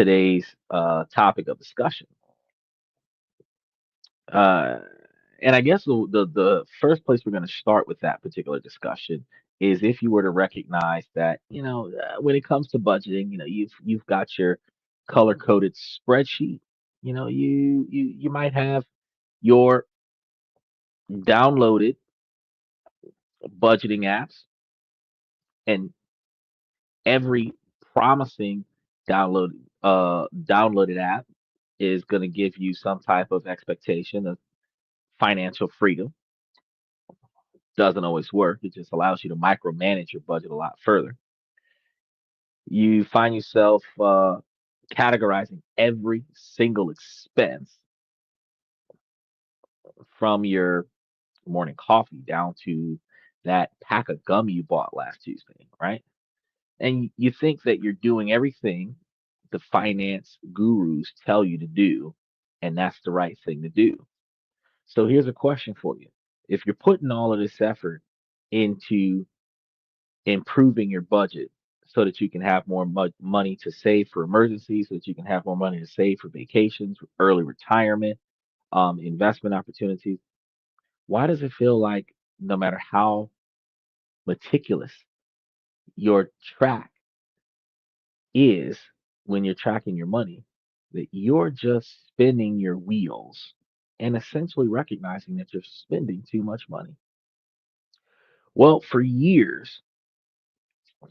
today's topic of discussion. Uh, and I guess the first place we're going to start with that particular discussion is if you were to recognize that, when it comes to budgeting, you've got your color coded spreadsheet. You might have your downloaded budgeting apps, and every promising download downloaded app is going to give you some type of expectation of financial freedom. Doesn't always work. It just allows you to micromanage your budget a lot further. You find yourself categorizing every single expense from your morning coffee down to that pack of gum you bought last Tuesday, right? And you think that you're doing everything the finance gurus tell you to do, and that's the right thing to do. So here's a question for you. If you're putting all of this effort into improving your budget so that you can have more money to save for emergencies, so that you can have more money to save for vacations, early retirement, investment opportunities, why does it feel like no matter how meticulous your track is when you're tracking your money, that you're just spinning your wheels and essentially recognizing that you're spending too much money? Well, for years,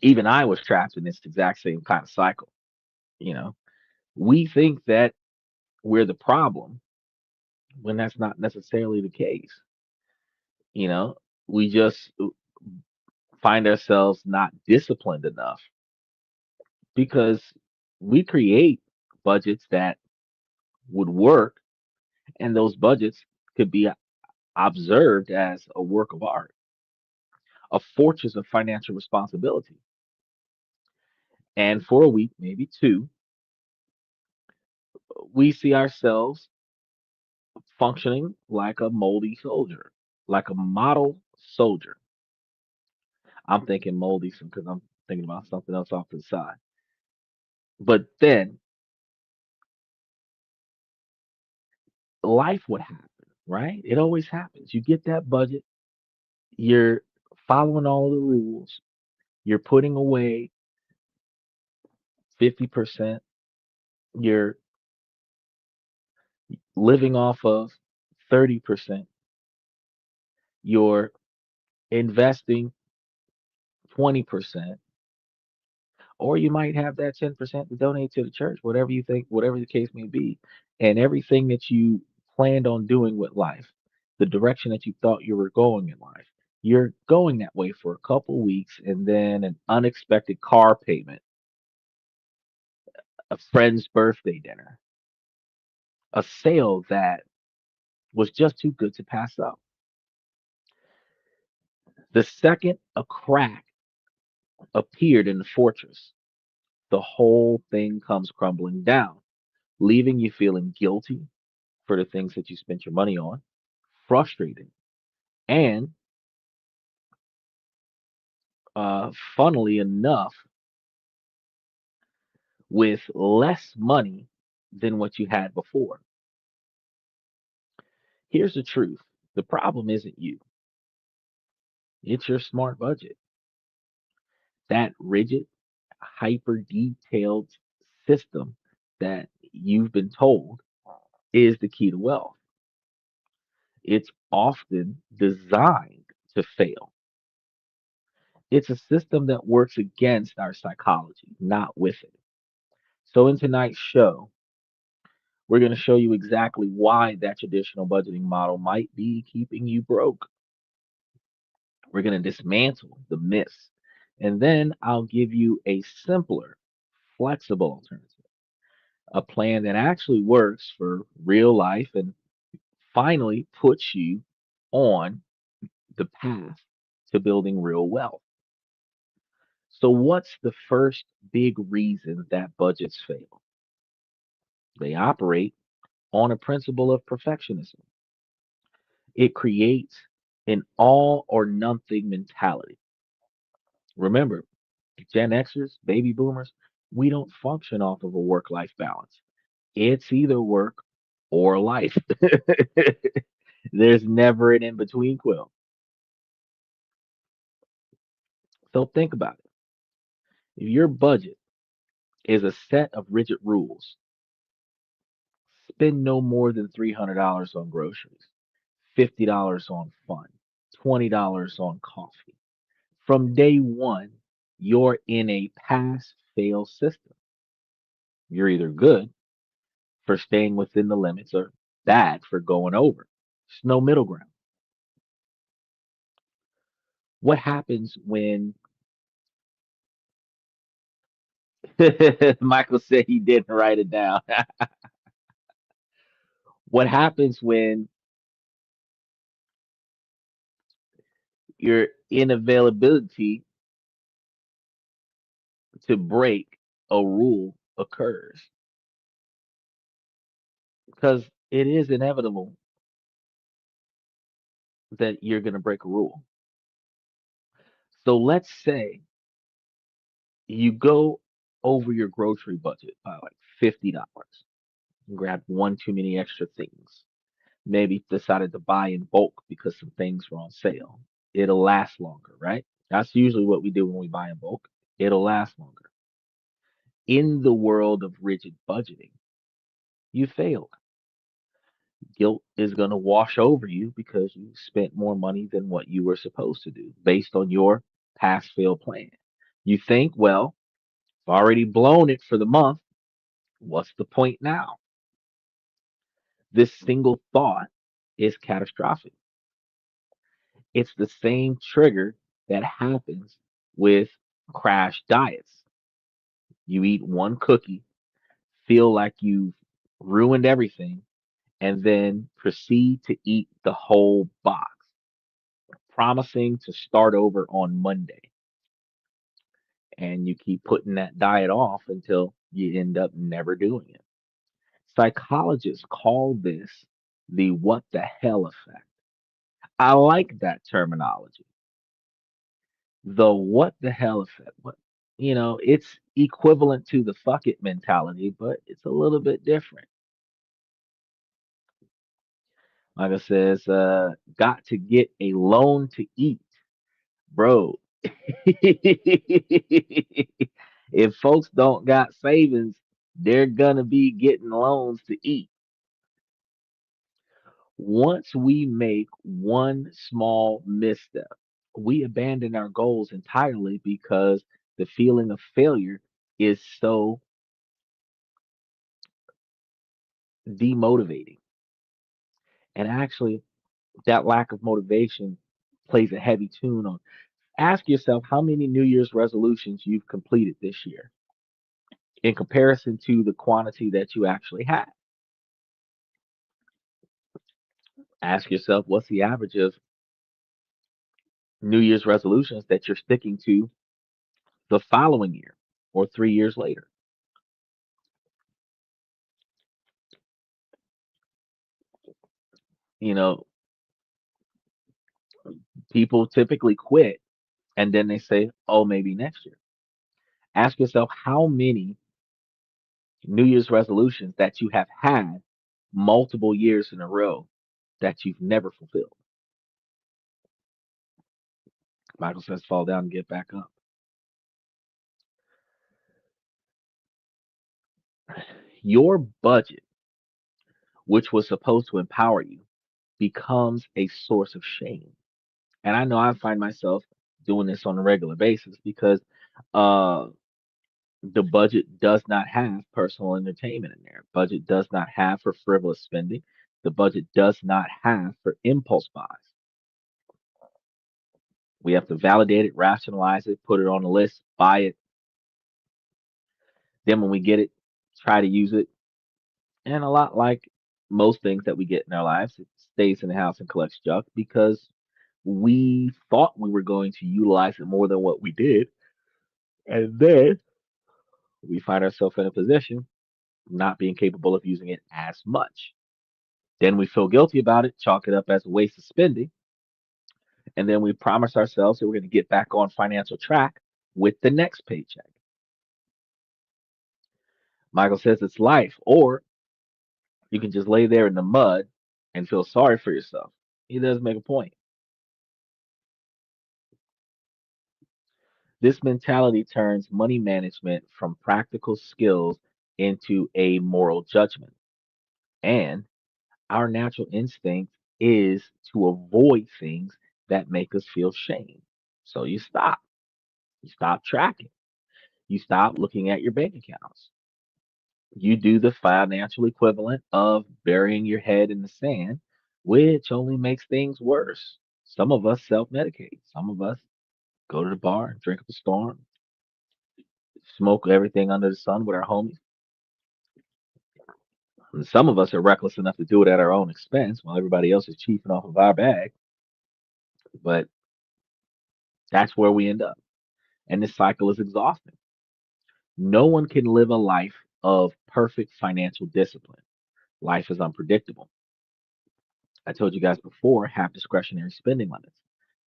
even I was trapped in this exact same kind of cycle. You know, we think that we're the problem when that's not necessarily the case. You know, we just find ourselves not disciplined enough because we create budgets that would work, and those budgets could be observed as a work of art, a fortress of financial responsibility. And for a week, maybe two, we see ourselves functioning like a moldy soldier, like a model soldier. I'm thinking moldy because I'm thinking about something else off to the side. But then life would happen, right? It always happens. You get that budget, you're following all the rules, you're putting away 50%, you're living off of 30%, you're investing 20%, or you might have that 10% to donate to the church, whatever you think, whatever the case may be. And everything that you planned on doing with life, the direction that you thought you were going in life, you're going that way for a couple weeks, and then an unexpected car payment, a friend's birthday dinner, a sale that was just too good to pass up. The second a crack appeared in the fortress, the whole thing comes crumbling down, leaving you feeling guilty for the things that you spent your money on, frustrated, and funnily enough, with less money than what you had before. Here's the truth: the problem isn't you, it's your smart budget. That rigid, hyper detailed system that you've been told is the key to wealth. It's often designed to fail. It's a system that works against our psychology, not with it. So, in tonight's show, we're going to show you exactly why that traditional budgeting model might be keeping you broke. We're going to dismantle the myths. And then I'll give you a simpler, flexible alternative, a plan that actually works for real life and finally puts you on the path to building real wealth. So, what's the first big reason that budgets fail? They operate on a principle of perfectionism. It creates an all or nothing mentality. Remember, Gen Xers, baby boomers, We don't function off of a work life balance. It's either work or life. There's never an in between, Quill. So think about it. If your budget is a set of rigid rules, spend no more than $300 on groceries, $50 on fun, $20 on coffee. From day one, you're in a pass fail system. You're either good for staying within the limits or bad for going over. There's no middle ground. What happens when Michael said he didn't write it down? What happens when your inavailability to break a rule occurs? Because it is inevitable that you're going to break a rule. So let's say you go over your grocery budget by like $50. Grab one too many extra things. Maybe decided to buy in bulk because some things were on sale. It'll last longer, right? That's usually what we do when we buy in bulk. It'll last longer. In the world of rigid budgeting, you failed. Guilt is going to wash over you because you spent more money than what you were supposed to do based on your pass fail plan. You think, well, I've already blown it for the month. What's the point now? This single thought is catastrophic. It's the same trigger that happens with crash diets. You eat one cookie, feel like you've ruined everything, and then proceed to eat the whole box, promising to start over on Monday. And you keep putting that diet off until you end up never doing it. Psychologists call this the what the hell effect. I like that terminology. The what the hell effect. It's equivalent to the fuck it mentality, but it's a little bit different. Like I says, got to get a loan to eat, bro. If folks don't got savings, they're gonna be getting loans to eat. Once we make one small misstep, we abandon our goals entirely because the feeling of failure is so demotivating. And actually, that lack of motivation plays a heavy tune on. Ask yourself how many New Year's resolutions you've completed this year in comparison to the quantity that you actually had. Ask yourself what's the average of New Year's resolutions that you're sticking to the following year or 3 years later. You know, people typically quit and then they say, oh, maybe next year. Ask yourself how many New Year's resolutions that you have had multiple years in a row that you've never fulfilled. Michael says, fall down and get back up. Your budget, which was supposed to empower you, becomes a source of shame. And I know I find myself doing this on a regular basis because uh, the budget does not have personal entertainment in there. Budget does not have for frivolous spending. The budget does not have for impulse buys. We have to validate it, rationalize it, put it on a list, buy it. Then when we get it, try to use it. And a lot like most things that we get in our lives, it stays in the house and collects junk because we thought we were going to utilize it more than what we did. And then we find ourselves in a position not being capable of using it as much. Then we feel guilty about it, chalk it up as a waste of spending, and then we promise ourselves that we're going to get back on financial track with the next paycheck. Michael says it's life, or you can just lay there in the mud and feel sorry for yourself. He does make a point. This mentality turns money management from practical skills into a moral judgment. And our natural instinct is to avoid things that make us feel shame. So you stop. You stop tracking. You stop looking at your bank accounts. You do the financial equivalent of burying your head in the sand, which only makes things worse. Some of us self medicate. Some of us go to the bar, drink up a storm, smoke everything under the sun with our homies. And some of us are reckless enough to do it at our own expense while everybody else is chiefing off of our bag. But that's where we end up. And this cycle is exhausting. No one can live a life of perfect financial discipline. Life is unpredictable. I told you guys before, have discretionary spending limits.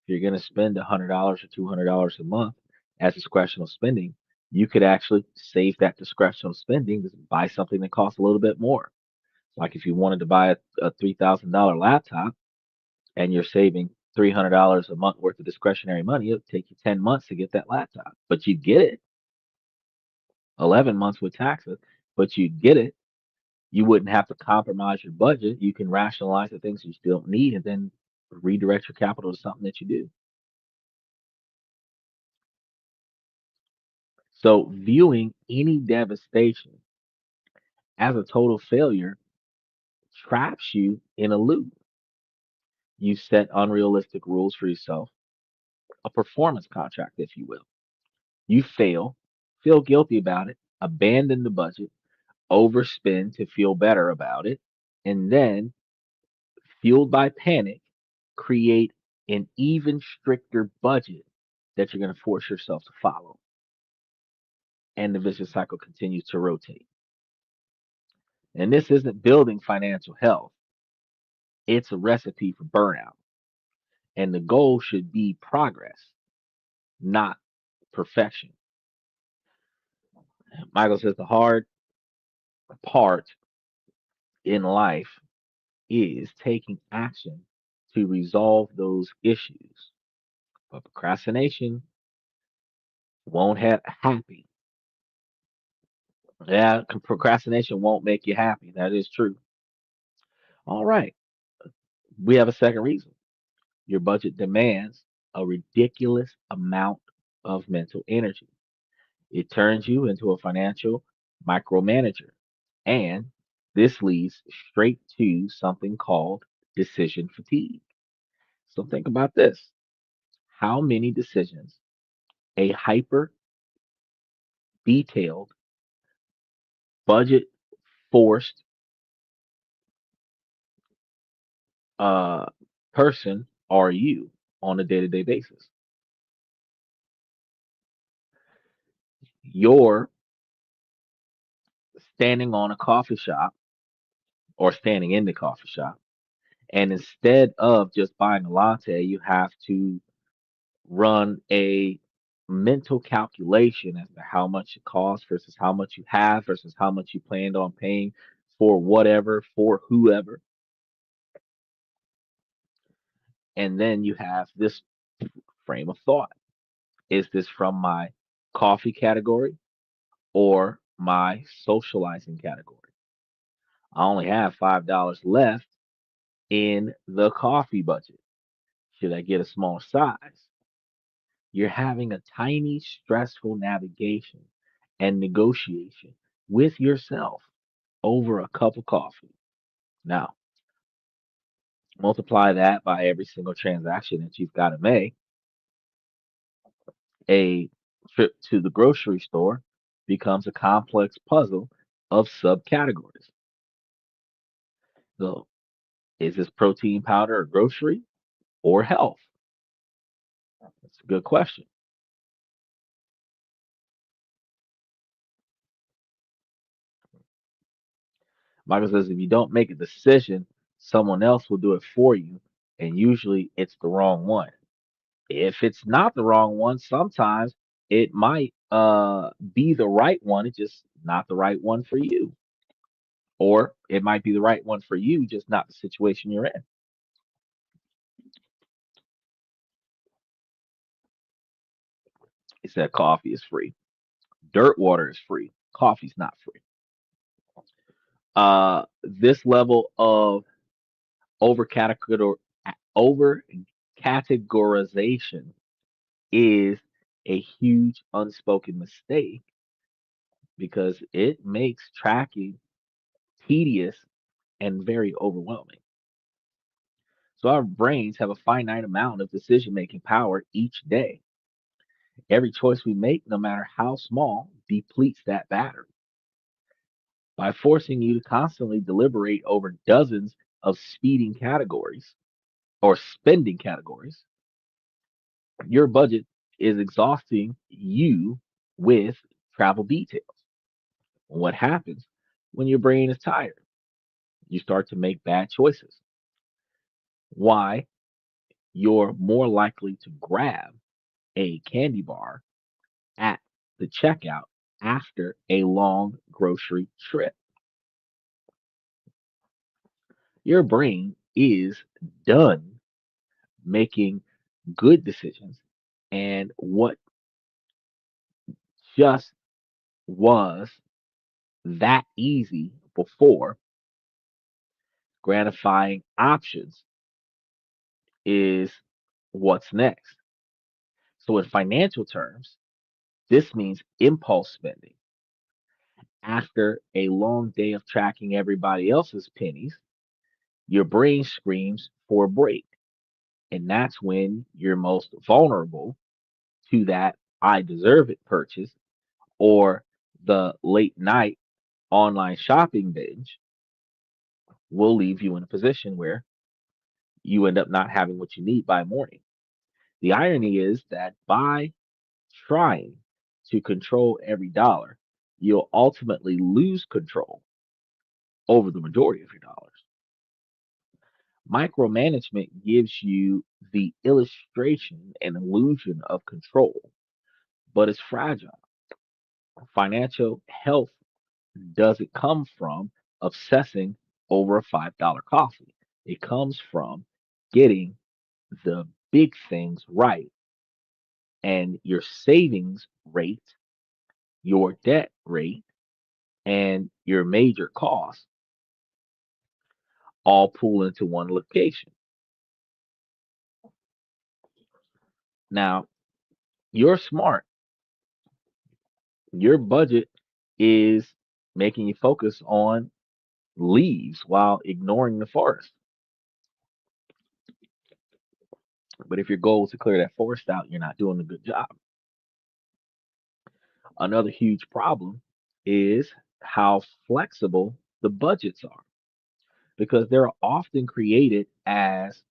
If you're going to spend $100 or $200 a month as discretional spending, you could actually save that discretional spending to buy something that costs a little bit more. Like if you wanted to buy a $3,000 laptop and you're saving $300 a month worth of discretionary money, it'll take you 10 months to get that laptop, but you get it. 11 months with taxes, but you get it. You wouldn't have to compromise your budget. You can rationalize the things you still don't need and then redirect your capital to something that you do. So, viewing any devastation as a total failure traps you in a loop. You set unrealistic rules for yourself, a performance contract, if you will. You fail, feel guilty about it, abandon the budget, overspend to feel better about it, and then, fueled by panic, create an even stricter budget that you're going to force yourself to follow. And the vicious cycle continues to rotate. And this isn't building financial health, it's a recipe for burnout. And the goal should be progress, not perfection. Michael says the hard part in life is taking action to resolve those issues. But procrastination won't have happy. Yeah, procrastination won't make you happy. That is true. All right. We have a second reason. Your budget demands a ridiculous amount of mental energy. It turns you into a financial micromanager. And this leads straight to something called decision fatigue. So think about this. How many decisions a hyper detailed, budget forced uh, person are you on a day to day basis? You're standing on a coffee shop or standing in the coffee shop, and instead of just buying a latte, you have to run a mental calculation as to how much it costs versus how much you have versus how much you planned on paying for whatever, for whoever. And then you have this frame of thought. Is this from my coffee category or my socializing category? I only have $5 left in the coffee budget. Should I get a small size? You're having a tiny, stressful navigation and negotiation with yourself over a cup of coffee. Now, multiply that by every single transaction that you've got to make. A trip to the grocery store becomes a complex puzzle of subcategories. So, is this protein powder a grocery or health? That's a good question. Michael says if you don't make a decision, someone else will do it for you, and usually it's the wrong one. If it's not the wrong one, sometimes it might be the right one, it's just not the right one for you. Or it might be the right one for you, just not the situation you're in. It said coffee is free. Dirt water is free. Coffee's not free. This level of over over categorization is a huge unspoken mistake because it makes tracking tedious and very overwhelming. So our brains have a finite amount of decision making power each day. Every choice we make, no matter how small, depletes that battery. By forcing you to constantly deliberate over dozens of speeding categories or spending categories, your budget is exhausting you with travel details. What happens when your brain is tired? You start to make bad choices. Why? You're more likely to grab a candy bar at the checkout after a long grocery trip. Your brain is done making good decisions, and what just was that easy before, gratifying options, is what's next. So, in financial terms, this means impulse spending. After a long day of tracking everybody else's pennies, your brain screams for a break. And that's when you're most vulnerable to that I deserve it purchase or the late night online shopping binge will leave you in a position where you end up not having what you need by morning. The irony is that by trying to control every dollar, you'll ultimately lose control over the majority of your dollars. Micromanagement gives you the illustration and illusion of control, but it's fragile. Financial health doesn't come from obsessing over a $5 coffee. It comes from getting the big things right, and your savings rate, your debt rate, and your major costs all pool into one location. Now, you're smart. Your budget is making you focus on leaves while ignoring the forest. But if your goal is to clear that forest out, you're not doing a good job. Another huge problem is how flexible the budgets are because they're often created as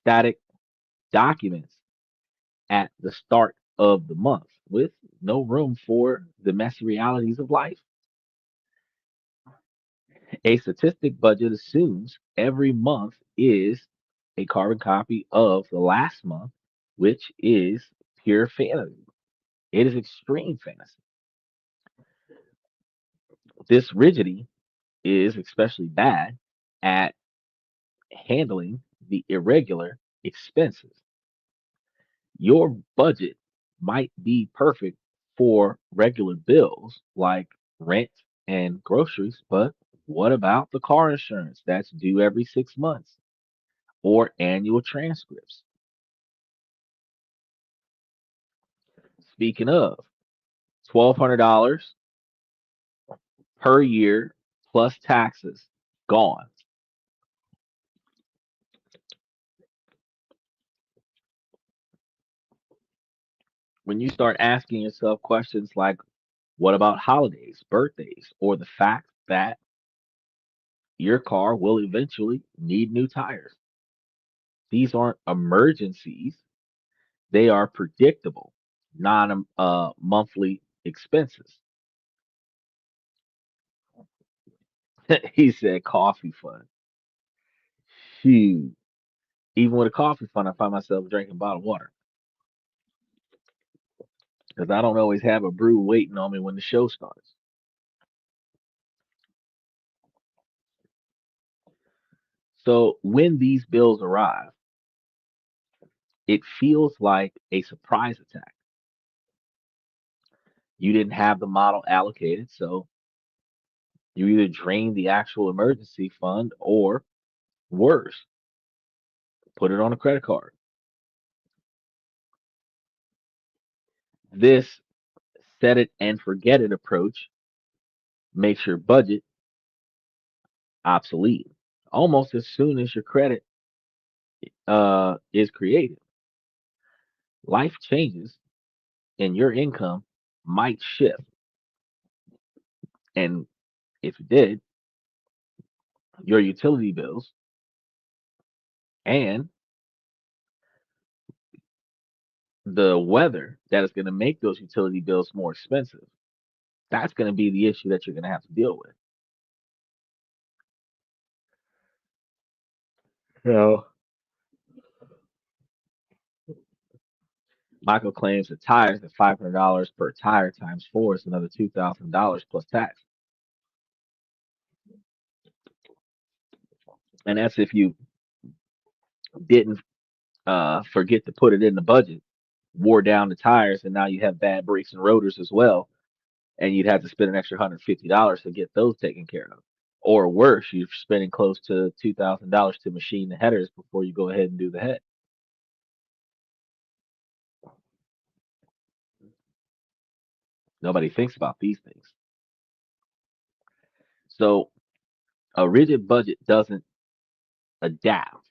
static documents at the start of the month with no room for the messy realities of life. A statistic budget assumes every month is a carbon copy of the last month, which is pure fantasy. It is extreme fantasy. This rigidity is especially bad at handling the irregular expenses. Your budget might be perfect for regular bills like rent and groceries, but what about the car insurance that's due every 6 months or annual transcripts? Speaking of, $1,200 per year plus taxes gone. When you start asking yourself questions like, what about holidays, birthdays, or the fact that your car will eventually need new tires? These aren't emergencies, they are predictable, non monthly expenses. He said coffee fund. Shoot. Even with a coffee fund, I find myself drinking bottled water. because I don't always have a brew waiting on me when the show starts. So when these bills arrive, it feels like a surprise attack. You didn't have the model allocated, so you either drain the actual emergency fund or worse, put it on a credit card. This set it and forget it approach makes your budget obsolete almost as soon as your credit is created. Life changes and your income might shift. And if it did, your utility bills and the weather that is going to make those utility bills more expensive, that's going to be the issue that you're going to have to deal with. So Michael claims that tires at $500 per tire times four is another $2,000 plus tax. And that's if you didn't forget to put it in the budget, wore down the tires, and now you have bad brakes and rotors as well. And you'd have to spend an extra $150 to get those taken care of. Or worse, you're spending close to $2,000 to machine the headers before you go ahead and do the head. Nobody thinks about these things. So a rigid budget doesn't adapt.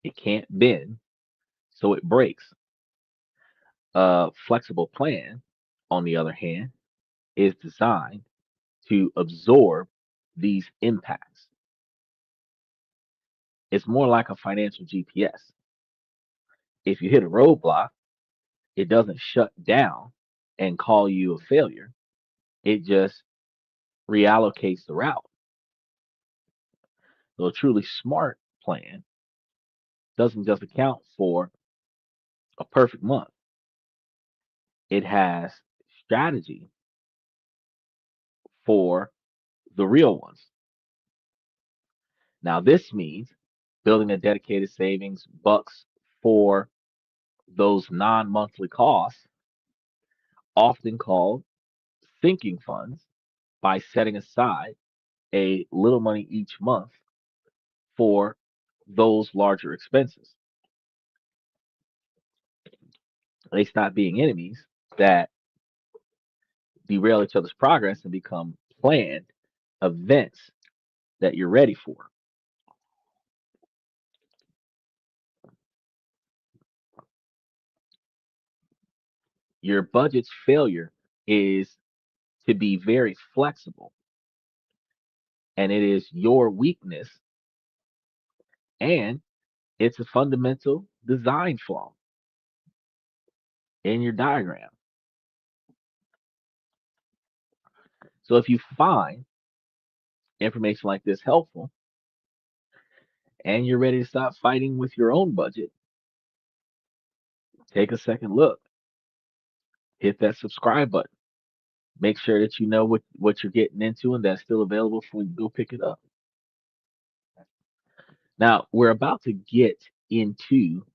It can't bend, so it breaks. A flexible plan, on the other hand, is designed to absorb these impacts. It's more like a financial GPS. If you hit a roadblock, it doesn't shut down and call you a failure. It just reallocates the route. So a truly smart plan doesn't just account for a perfect month. It has strategy for the real ones. Now, this means building a dedicated savings bucks for those non monthly costs, often called sinking funds, by setting aside a little money each month for those larger expenses. They stop being enemies that derail each other's progress and become planned events that you're ready for. Your budget's failure is to be very flexible, and it is your weakness, and it's a fundamental design flaw in your diagram. So if you find information like this helpful and you're ready to stop fighting with your own budget, take a second look, hit that subscribe button. Make sure that you know what you're getting into and that's still available for you to go pick it up. Now, we're about to get into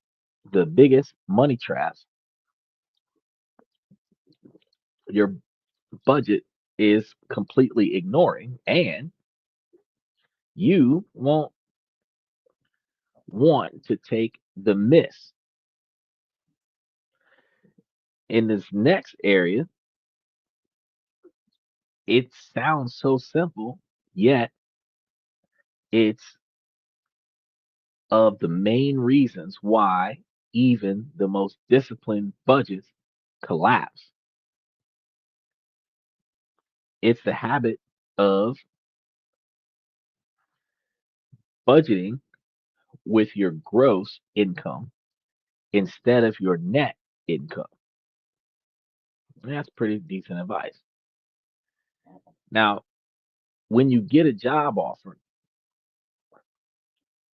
the biggest money traps your budget is completely ignoring, and you won't want to take the miss. In this next area, it sounds so simple, yet it's of the main reasons why even the most disciplined budgets collapse. It's the habit of budgeting with your gross income instead of your net income. That's pretty decent advice. Now, when you get a job offer,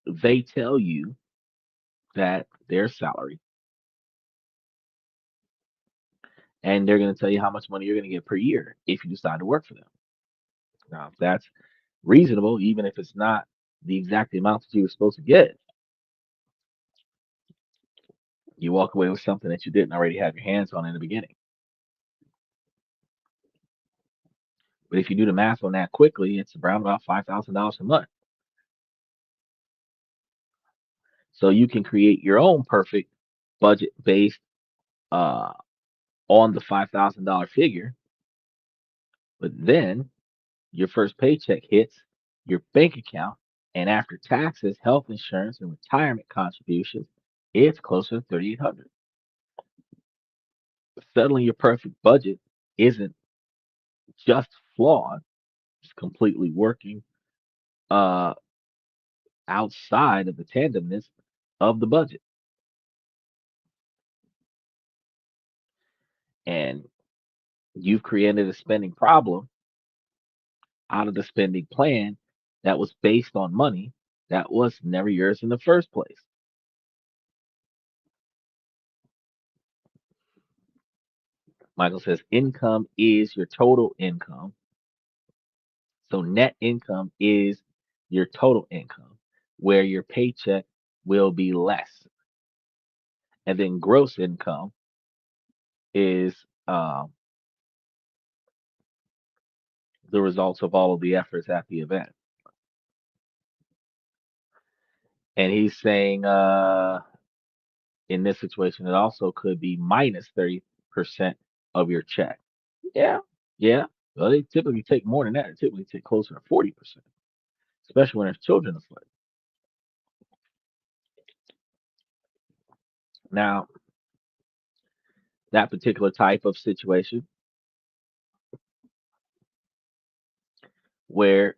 they tell you that their salary and they're going to tell you how much money you're going to get per year if you decide to work for them. Now, if that's reasonable, even if it's not the exact amount that you were supposed to get, you walk away with something that you didn't already have your hands on in the beginning. But if you do the math on that quickly, it's around about $5,000 a month. So you can create your own perfect budget based uh, on the $5,000 figure. But then your first paycheck hits your bank account, and after taxes, health insurance, and retirement contributions, it's closer to 3,800. Settling your perfect budget isn't just flawed; it's completely working uh, outside of the tandemness of the budget. And you've created a spending problem out of the spending plan that was based on money that was never yours in the first place. Michael says income is your total income. So net income is your total income, where your paycheck will be less. And then gross income is the results of all of the efforts at the event. And he's saying in this situation, it also could be minus 30% of your check. Yeah, yeah. Well, they typically take more than that. They typically take closer to 40%, especially when there's children afoot. Now, that particular type of situation where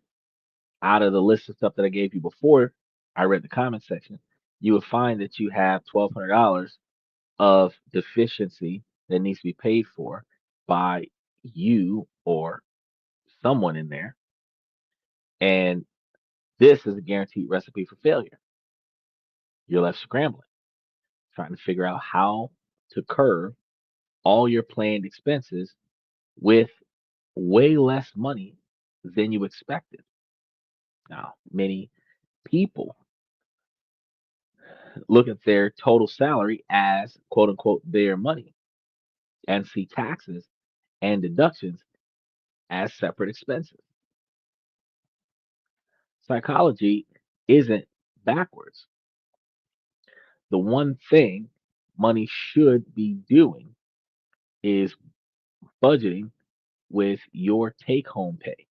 out of the list of stuff that I gave you before, I read the comment section, you would find that you have $1,200 of deficiency that needs to be paid for by you or someone in there. And this is a guaranteed recipe for failure. You're left scrambling, trying to figure out how to curb all your planned expenses with way less money than you expected. Now, many people look at their total salary as quote unquote their money and see taxes and deductions as separate expenses. Psychology isn't backwards. The one thing money should be doing is budgeting with your take home pay.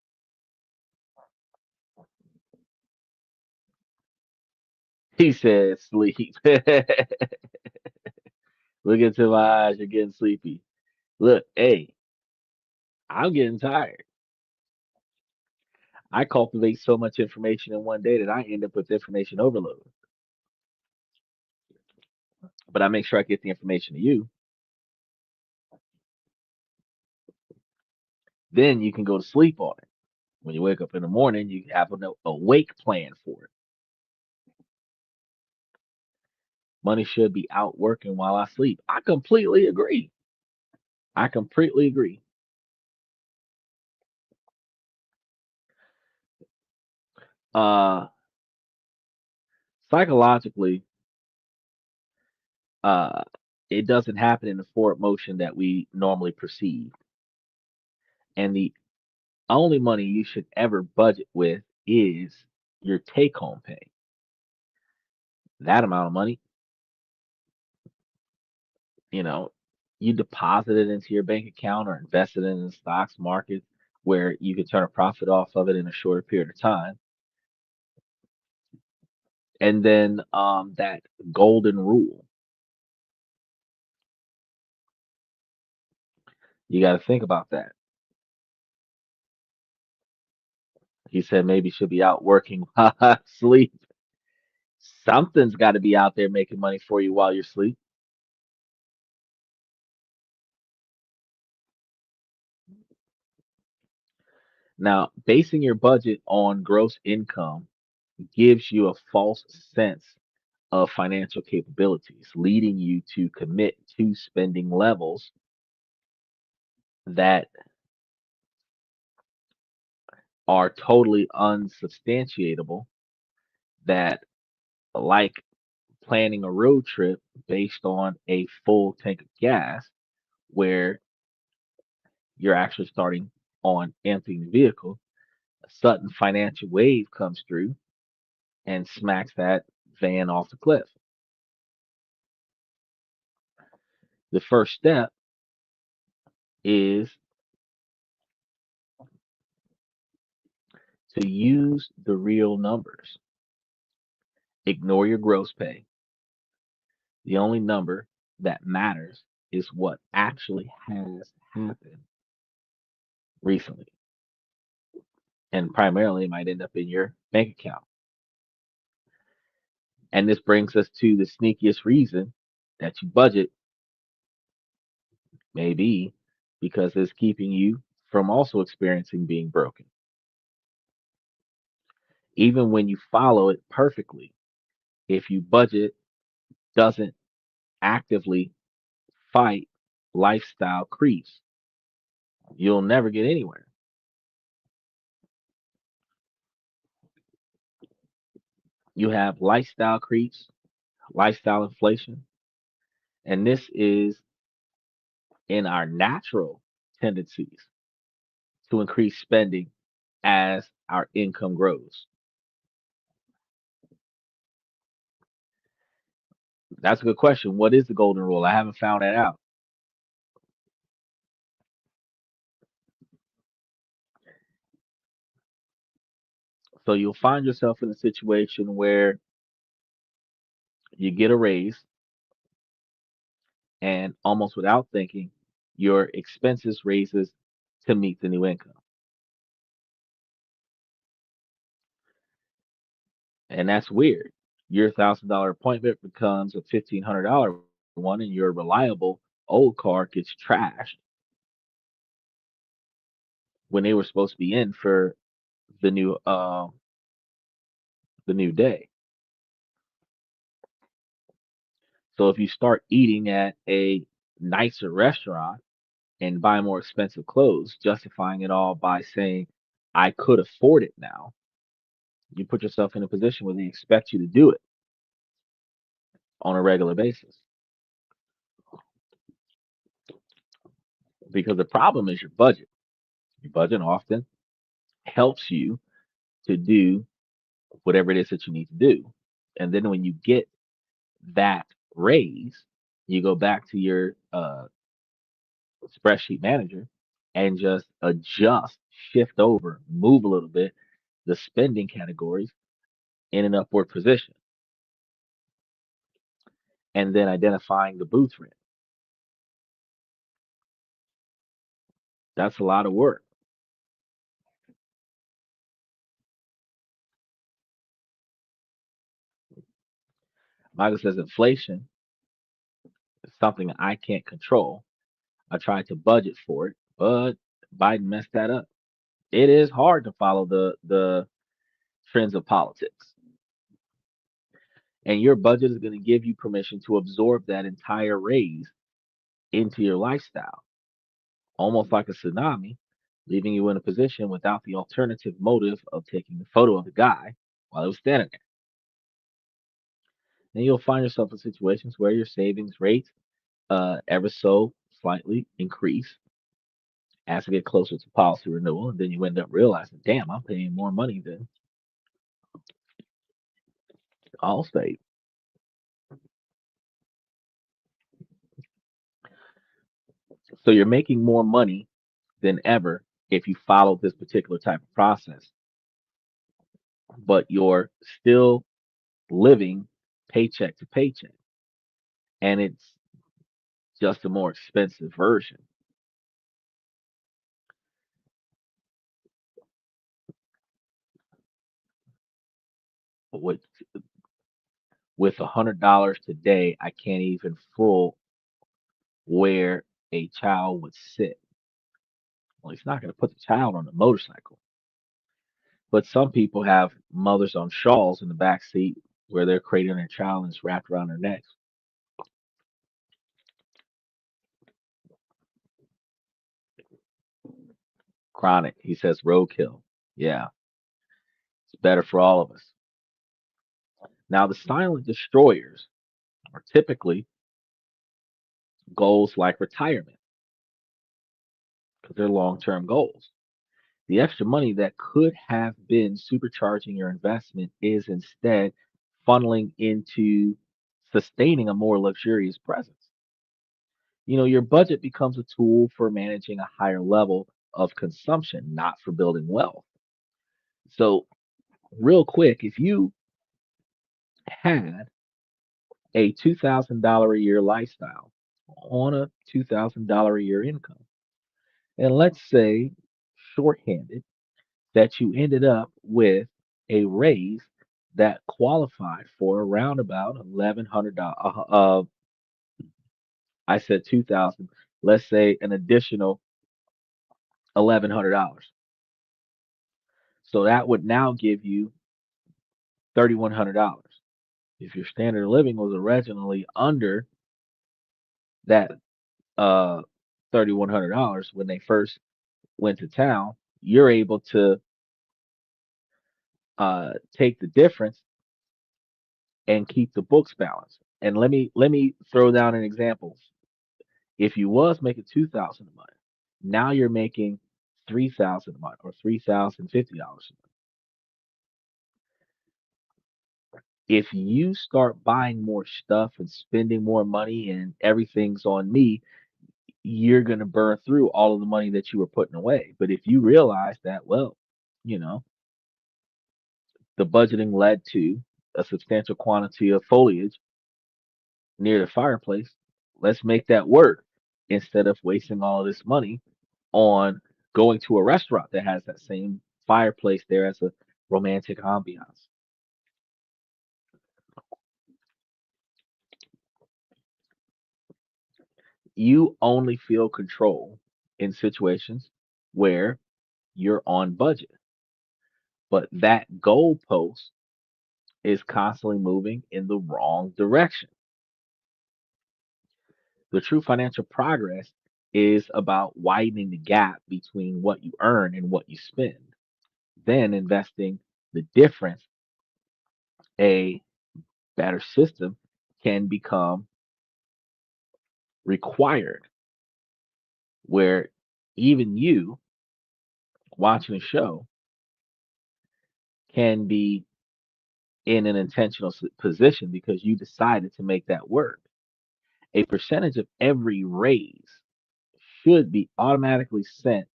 He said, sleep. Look into my eyes, you're getting sleepy. Look, hey, I'm getting tired. I cultivate so much information in one day that I end up with information overload. But I make sure I get the information to you. Then you can go to sleep on it. When you wake up in the morning, you have an awake plan for it. Money should be out working while I sleep. I completely agree. I completely agree. Uh, Psychologically, uh, it doesn't happen in the forward motion that we normally perceive. And the only money you should ever budget with is your take home pay. That amount of money, you know, you deposit it into your bank account or invest it in the stocks market where you can turn a profit off of it in a shorter period of time. And then that golden rule, you got to think about that. He said maybe should be out working while I sleep. Something's got to be out there making money for you while you're asleep. Now, basing your budget on gross income gives you a false sense of financial capabilities, leading you to commit to spending levels that are totally unsubstantiatable, that, like planning a road trip based on a full tank of gas, where you're actually starting on emptying the vehicle, a sudden financial wave comes through and smacks that van off the cliff. The first step is to use the real numbers. Ignore your gross pay. The only number that matters is what actually has happened recently. And primarily it might end up in your bank account. And this brings us to the sneakiest reason that you budget, maybe because it's keeping you from also experiencing being broken. Even when you follow it perfectly, if you budget doesn't actively fight lifestyle creeps, you'll never get anywhere. You have lifestyle creeps, lifestyle inflation, and this is in our natural tendencies to increase spending as our income grows. That's a good question. What is the golden rule? I haven't found that out. So you'll find yourself in a situation where you get a raise and almost without thinking, your expenses raises to meet the new income. And that's weird. Your $1,000 appointment becomes a $1,500 one, and your reliable old car gets trashed when they were supposed to be in for the new the new day. So if you start eating at a nicer restaurant and buy more expensive clothes, justifying it all by saying, I could afford it now, you put yourself in a position where they expect you to do it on a regular basis. Because the problem is your budget. Your budget often helps you to do whatever it is that you need to do. And then when you get that raise, you go back to your spreadsheet manager and just adjust, shift over, move a little bit the spending categories in an upward position, and then identifying the booth rent. That's a lot of work. Michael says inflation is something I can't control. I tried to budget for it, but Biden messed that up. It is hard to follow the trends of politics. And your budget is going to give you permission to absorb that entire raise into your lifestyle, almost like a tsunami, leaving you in a position without the alternative motive of taking the photo of the guy while he was standing there. Then you'll find yourself in situations where your savings rates ever so slightly increase as you get closer to policy renewal, and then you end up realizing, damn, I'm paying more money than Allstate. So you're making more money than ever if you follow this particular type of process, but you're still living paycheck to paycheck, and it's just a more expensive version. With $100 today, I can't even full where a child would sit. Well, he's not going to put the child on the motorcycle. But some people have mothers on shawls in the back seat where they're cradling their child and it's wrapped around their necks. Chronic, he says roadkill. Yeah, it's better for all of us. Now, the silent destroyers are typically goals like retirement because they're long term goals. The extra money that could have been supercharging your investment is instead funneling into sustaining a more luxurious presence. Your budget becomes a tool for managing a higher level of consumption, not for building wealth. So, real quick, if you had a $2,000 a year lifestyle on a $2,000 a year income, and let's say shorthanded that you ended up with a raise that qualified for around about $1,100. I said 2,000. Let's say an additional $1,100. So that would now give you $3,100. If your standard of living was originally under that $3,100 when they first went to town, you're able to take the difference and keep the books balanced. And let me throw down an example. If you was making 2,000 a month, now you're making 3,000 a month or $3,050 a month. If you start buying more stuff and spending more money and everything's on me, you're going to burn through all of the money that you were putting away. But if you realize that, well, you know, the budgeting led to a substantial quantity of foliage near the fireplace, let's make that work instead of wasting all of this money on going to a restaurant that has that same fireplace there as a romantic ambiance. You only feel control in situations where you're on budget, but that goalpost is constantly moving in the wrong direction. The true financial progress is about widening the gap between what you earn and what you spend, then investing the difference. A better system can become required, where even you watching a show can be in an intentional position because you decided to make that work. A percentage of every raise should be automatically sent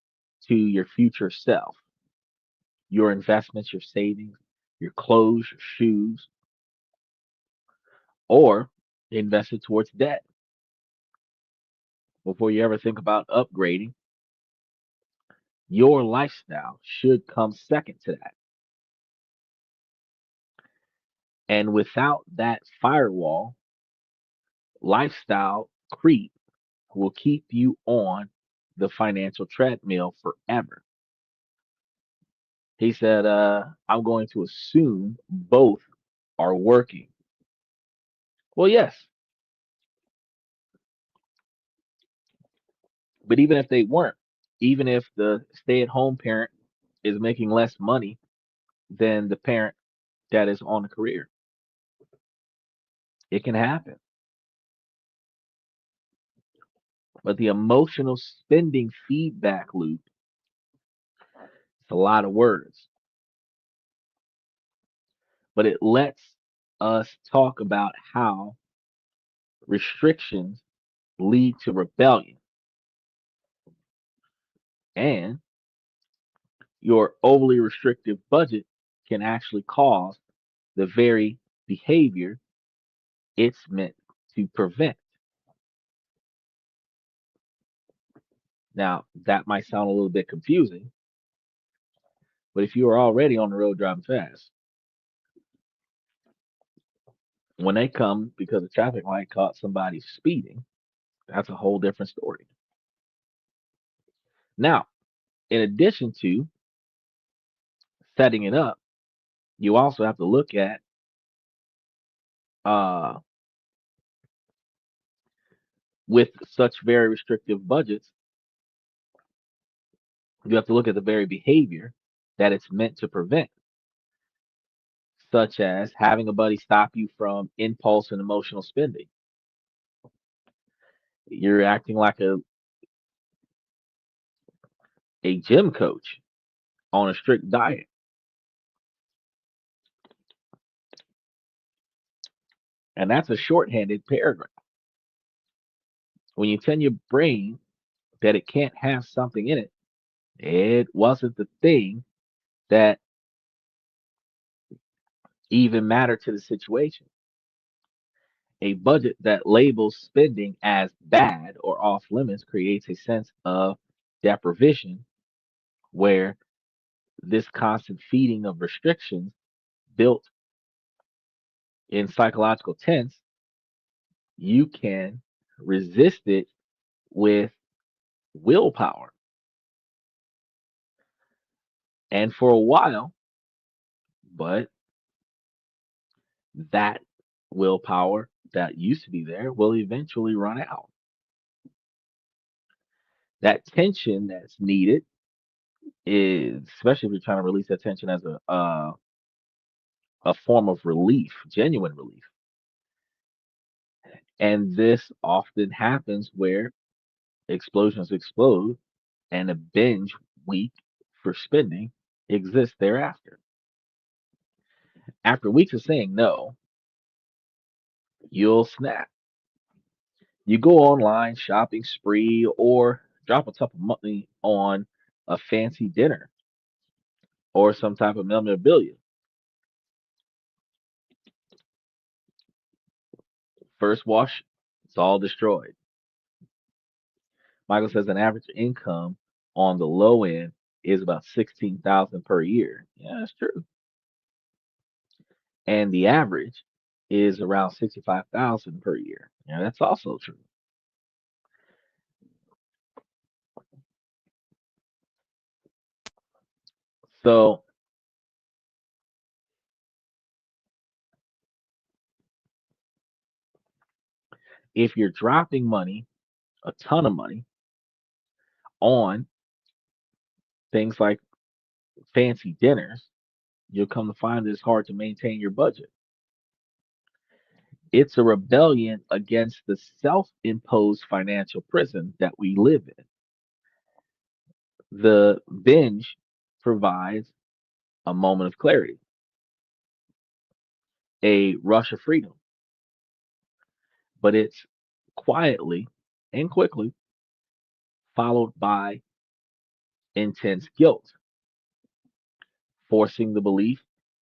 to your future self, your investments, your savings, your clothes, your shoes, or invested towards debt before you ever think about upgrading. Your lifestyle should come second to that. And without that firewall, lifestyle creep will keep you on the financial treadmill forever. He said, I'm going to assume both are working. Well, yes, but even if they weren't, even if the stay at home parent is making less money than the parent that is on a career, it can happen. But the emotional spending feedback loop, it's a lot of words, but it lets us talk about how restrictions lead to rebellion and your overly restrictive budget can actually cause the very behavior it's meant to prevent. Now, that might sound a little bit confusing, but if you are already on the road driving fast, when they come because a traffic light caught somebody speeding, that's a whole different story. Now, in addition to setting it up, you also have to look at uh, with such very restrictive budgets, You have to look at the very behavior that it's meant to prevent, such as having a buddy stop you from impulse and emotional spending. You're acting like a gym coach on a strict diet. And that's a shorthanded paragraph. When you tell your brain that it can't have something in it, it wasn't the thing that even mattered to the situation. A budget that labels spending as bad or off limits creates a sense of deprivation where this constant feeding of restrictions built in psychological tense, you can resist it with willpower. And for a while, but that willpower that used to be there will eventually run out. That tension that's needed is, especially if you're trying to release that tension as a form of relief, genuine relief. And this often happens where explosions explode and a binge week for spending exists thereafter. After weeks of saying no, you'll snap. You go online shopping spree or drop a ton of money on a fancy dinner or some type of memorabilia. First wash, it's all destroyed. Michael says an average income on the low end is about 16,000 per year. Yeah, that's true. And the average is around 65,000 per year. Yeah, that's also true. So if you're dropping money, a ton of money, on things like fancy dinners, you'll come to find that it's hard to maintain your budget. It's a rebellion against the self imposed financial prison that we live in. The binge provides a moment of clarity, a rush of freedom, but it's quietly and quickly followed by intense guilt, forcing the belief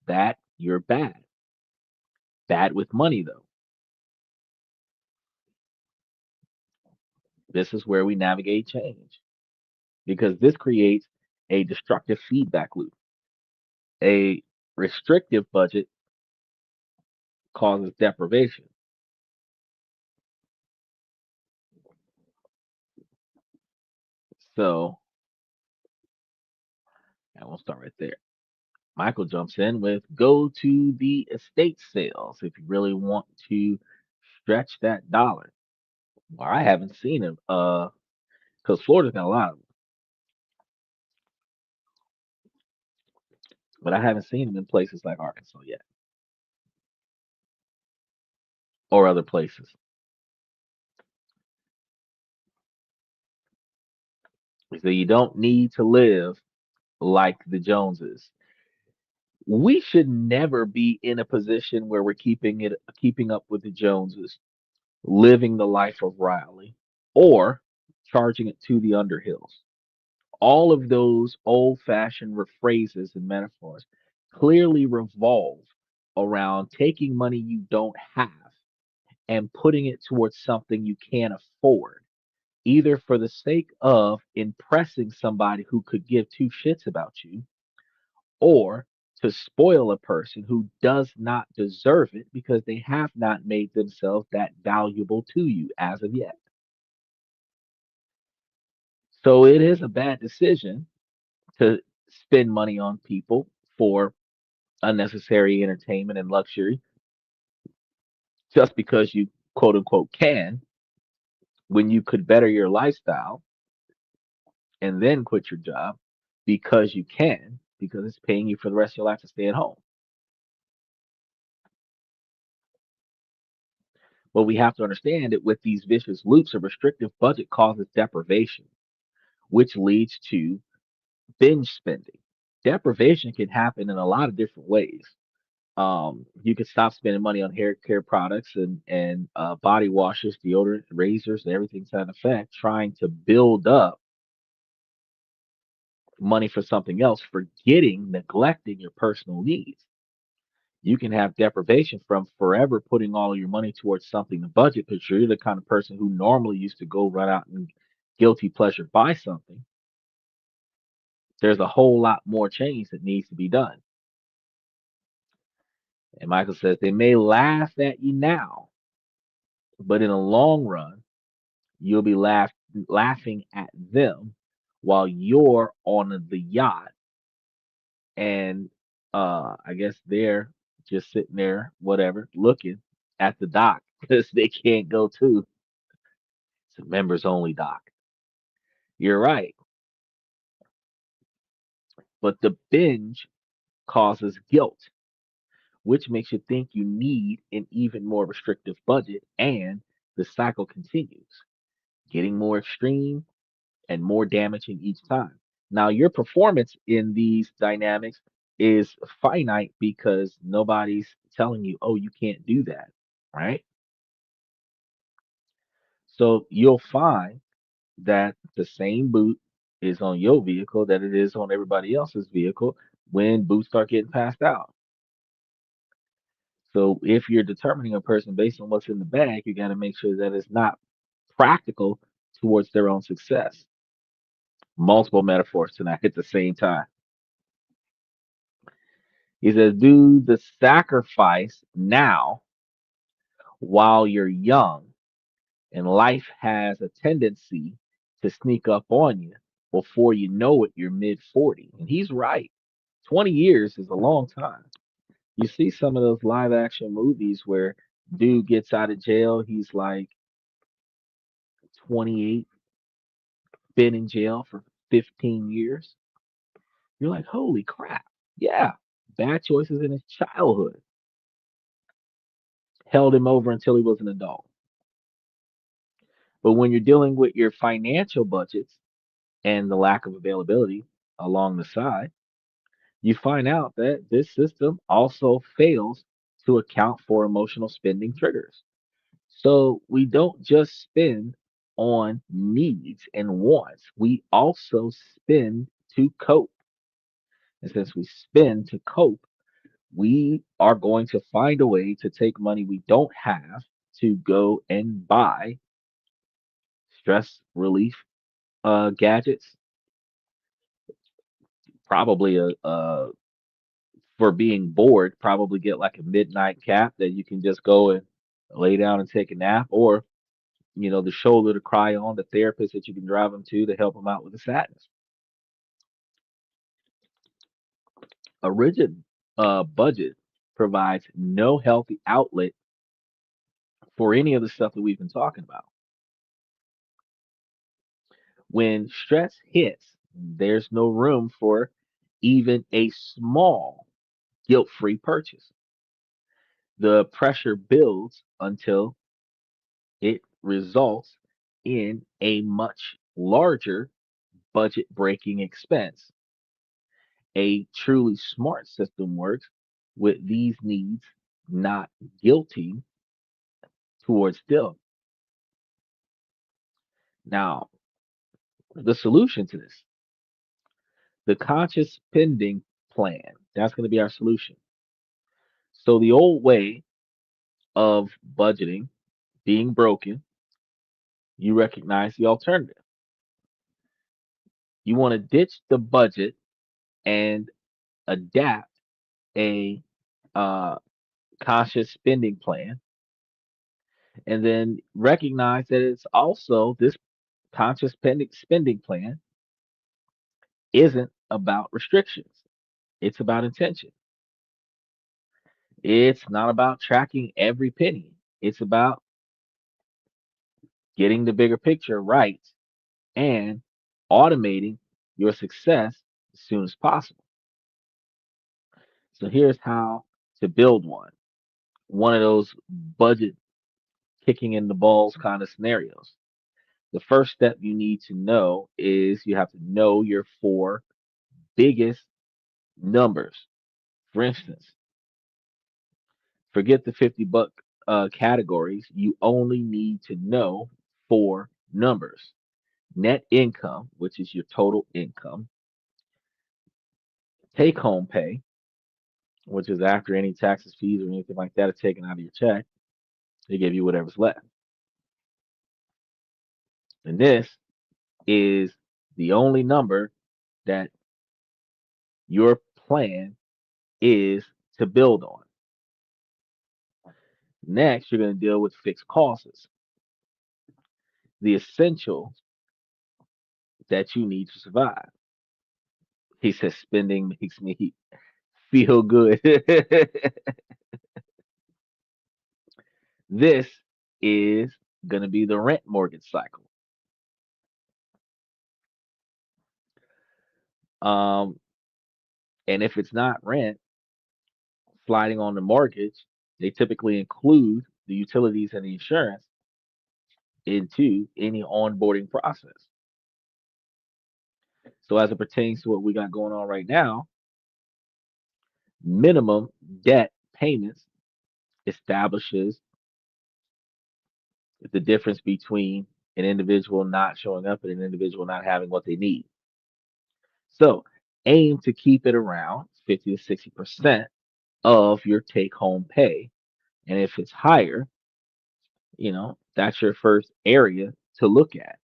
that you're bad. Bad with money, though. This is where we navigate change because this creates a destructive feedback loop. A restrictive budget causes deprivation. So, I will start right there. Michael jumps in with go to the estate sales if you really want to stretch that dollar. Well, I haven't seen him because Florida's got a lot of them, but I haven't seen them in places like Arkansas yet or other places. So you don't need to live like the Joneses. We should never be in a position where we're keeping up with the Joneses, living the life of Riley, or charging it to the Underhills. All of those old-fashioned phrases and metaphors clearly revolve around taking money you don't have and putting it towards something you can't afford, either for the sake of impressing somebody who could give two shits about you or to spoil a person who does not deserve it because they have not made themselves that valuable to you as of yet. So it is a bad decision to spend money on people for unnecessary entertainment and luxury just because you quote unquote can when you could better your lifestyle and then quit your job. because you can, because it's paying you for the rest of your life to stay at home. But we have to understand that with these vicious loops, a restrictive budget causes deprivation, which leads to binge spending. Deprivation can happen in a lot of different ways. You could stop spending money on hair care products and body washes, deodorant, razors, and everything to that effect, trying to build up money for something else, forgetting, neglecting your personal needs. You can have deprivation from forever putting all of your money towards something to budget because you're the kind of person who normally used to go run out and guilty pleasure buy something. There's a whole lot more change that needs to be done. And Michael says they may laugh at you now, but in the long run, you'll be laughing at them while you're on the yacht and I guess they're just sitting there, whatever, looking at the dock because they can't go to. It's a members only dock. You're right. But the binge causes guilt, which makes you think you need an even more restrictive budget, and the cycle continues, getting more extreme and more damaging each time. Now, your performance in these dynamics is finite because nobody's telling you, oh, you can't do that, right? So you'll find that the same boot is on your vehicle that it is on everybody else's vehicle when boots start getting passed out. So if you're determining a person based on what's in the bag, you got to make sure that it's not practical towards their own success. Multiple metaphors tonight at the same time. He says, do the sacrifice now while you're young, and life has a tendency to sneak up on you before you know it, you're mid 40. And he's right. 20 years is a long time. You see some of those live action movies where dude gets out of jail, he's like 28, been in jail for 15 years. You're like, holy crap. Yeah, bad choices in his childhood held him over until he was an adult. But when you're dealing with your financial budgets and the lack of availability along the side, you find out that this system also fails to account for emotional spending triggers. So we don't just spend on needs and wants, we also spend to cope. And since we spend to cope, we are going to find a way to take money we don't have to go and buy stress relief gadgets, probably for being bored, probably get like a midnight cap that you can just go and lay down and take a nap, or the shoulder to cry on, the therapist that you can drive them to help them out with the sadness. A rigid budget provides no healthy outlet for any of the stuff that we've been talking about. When stress hits, there's no room for even a small guilt free purchase. The pressure builds until it results in a much larger budget breaking expense. A truly smart system works with these needs not guilty towards them. Now, the solution to this, the conscious spending plan, that's going to be our solution. So, the old way of budgeting being broken, you recognize the alternative. You want to ditch the budget and adapt a uh, conscious spending plan, and then recognize that it's also this conscious spending plan isn't about restrictions. It's about intention. It's not about tracking every penny. It's about getting the bigger picture right and automating your success as soon as possible. So here's how to build one. One of those budget kicking in the balls kind of scenarios. The first step you need to know is you have to know your four biggest numbers. For instance, forget the 50 buck categories. You only need to know four numbers: net income, which is your total income; take home pay, which is after any taxes, fees, or anything like that are taken out of your check. They give you whatever's left. And this is the only number that your plan is to build on. Next, you're going to deal with fixed costs, the essentials that you need to survive. He says spending makes me feel good. This is going to be the rent mortgage cycle. Um, and if it's not rent, sliding on the mortgage, they typically include the utilities and the insurance into any onboarding process. So, as it pertains to what we got going on right now, minimum debt payments establishes the difference between an individual not showing up and an individual not having what they need. So, aim to keep it around 50 to 60% of your take home pay. And if it's higher, that's your first area to look at.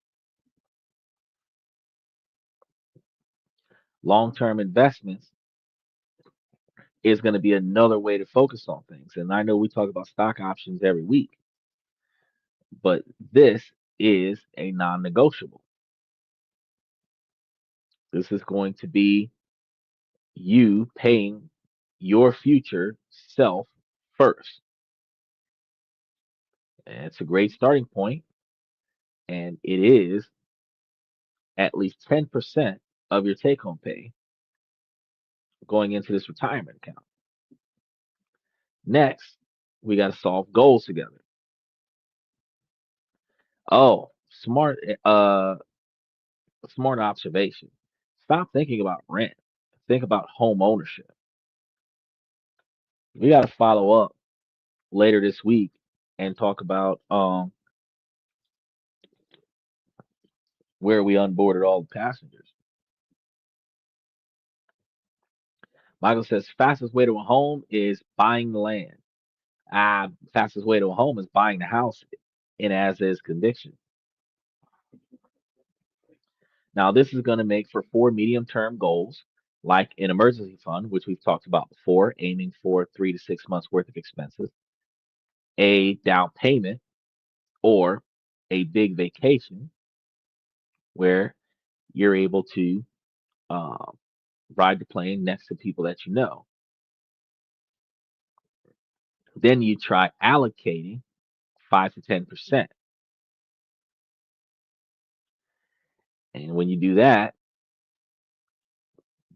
Long term investments is going to be another way to focus on things. And I know we talk about stock options every week, but this is a non negotiable. This is going to be you paying your future self first. And it's a great starting point, and it is at least 10% of your take home pay going into this retirement account. Next, we got to solve goals together. Oh, smart observation. Stop thinking about rent. Think about home ownership. We got to follow up later this week and talk about where we onboarded all the passengers. Michael says fastest way to a home is buying the land. Fastest way to a home is buying the house in as is condition. Now, this is going to make for four medium term goals, like an emergency fund, which we've talked about before, aiming for 3 to 6 months worth of expenses, a down payment, or a big vacation where you're able to um, ride the plane next to people that you know. Then you try allocating 5 to 10%. And when you do that,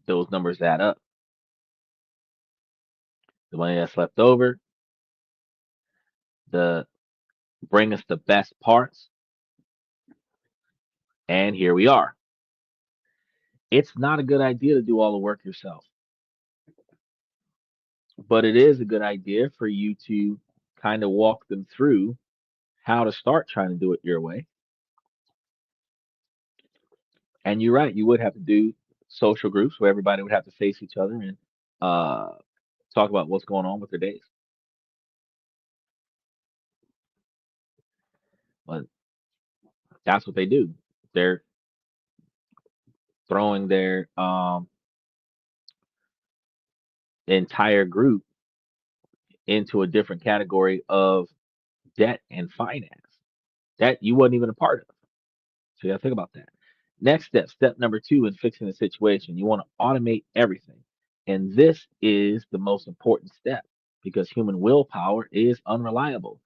those numbers add up. The money that's left over, the bring us the best parts, and here we are. It's not a good idea to do all the work yourself, but it is a good idea for you to kind of walk them through how to start trying to do it your way. And you're right, you would have to do social groups where everybody would have to face each other and uh, talk about what's going on with their days. But that's what they do. They're throwing their entire group into a different category of debt and finance that you wasn't even a part of. So you got to think about that. Next step, step number two in fixing the situation, you want to automate everything. And this is the most important step because human willpower is unreliable.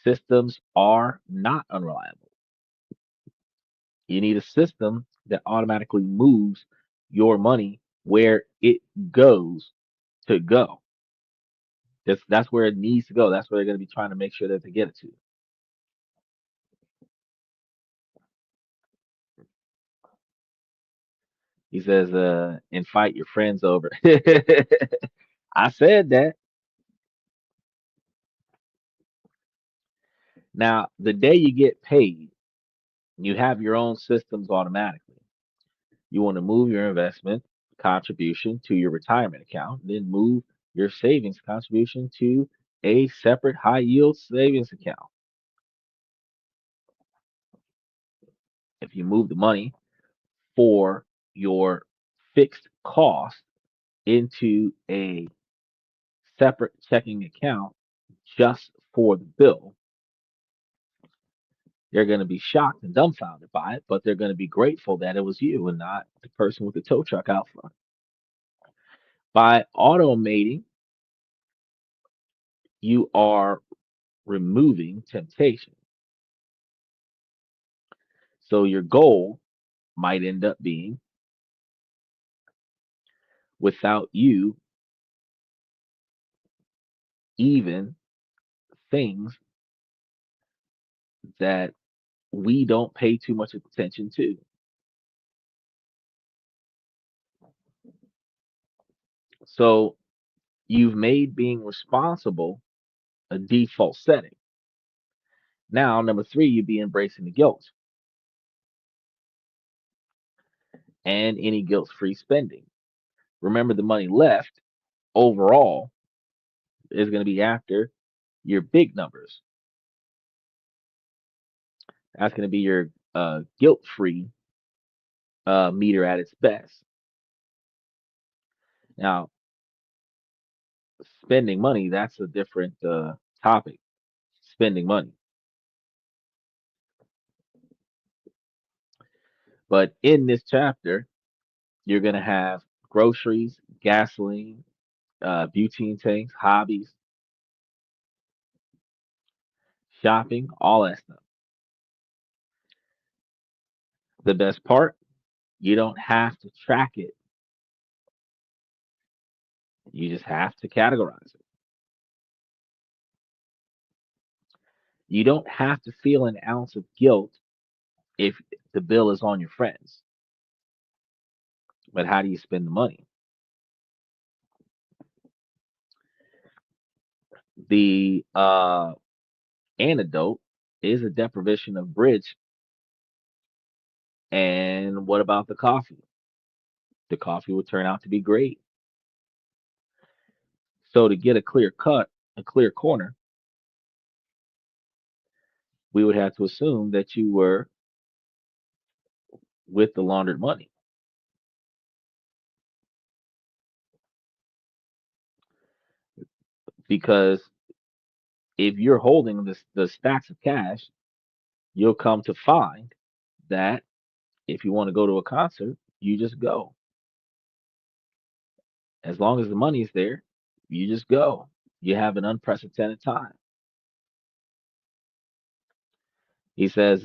Systems are not unreliable. You need a system that automatically moves your money where it goes to go. That's where it needs to go. That's where they're going to be trying to make sure that they get it to. He says, invite your friends over. I said that. Now, the day you get paid, you have your own systems automatically. You want to move your investment contribution to your retirement account, then move your savings contribution to a separate high yield savings account. If you move the money for your fixed cost into a separate checking account just for the bill, they're going to be shocked and dumbfounded by it, but they're going to be grateful that it was you and not the person with the tow truck out front. By automating, you are removing temptation. So your goal might end up being, without you even, things that we don't pay too much attention to. So you've made being responsible a default setting. Now, number three, you'd be embracing the guilt and any guilt free spending. Remember, the money left overall is going to be after your big numbers. That's going to be your guilt free meter at its best. Now, spending money, that's a different topic. Spending money. But in this chapter, you're going to have groceries, gasoline, butane tanks, hobbies, shopping, all that stuff. The best part, you don't have to track it. You just have to categorize it. You don't have to feel an ounce of guilt if the bill is on your friends. But how do you spend the money? The antidote is a deprivation of bridge. And what about the coffee? The coffee would turn out to be great. So to get a clear cut, a clear corner, we would have to assume that you were with the laundered money. Because if you're holding the stacks of cash, you'll come to find that if you want to go to a concert, you just go. As long as the money's there, you just go. You have an unprecedented time. He says,